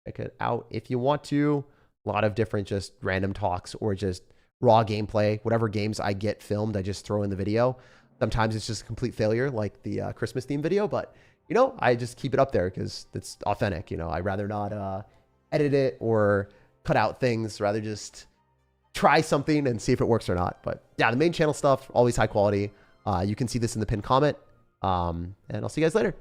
Speaker 1: Check it out if you want to. A lot of different just random talks or just raw gameplay. Whatever games I get filmed, I just throw in the video. Sometimes it's just a complete failure, like the Christmas theme video. But, you know, I just keep it up there because it's authentic. You know, I'd rather not edit it or cut out things. Rather just try something and see if it works or not. But yeah, the main channel stuff, always high quality. You can see this in the pinned comment. And I'll see you guys later.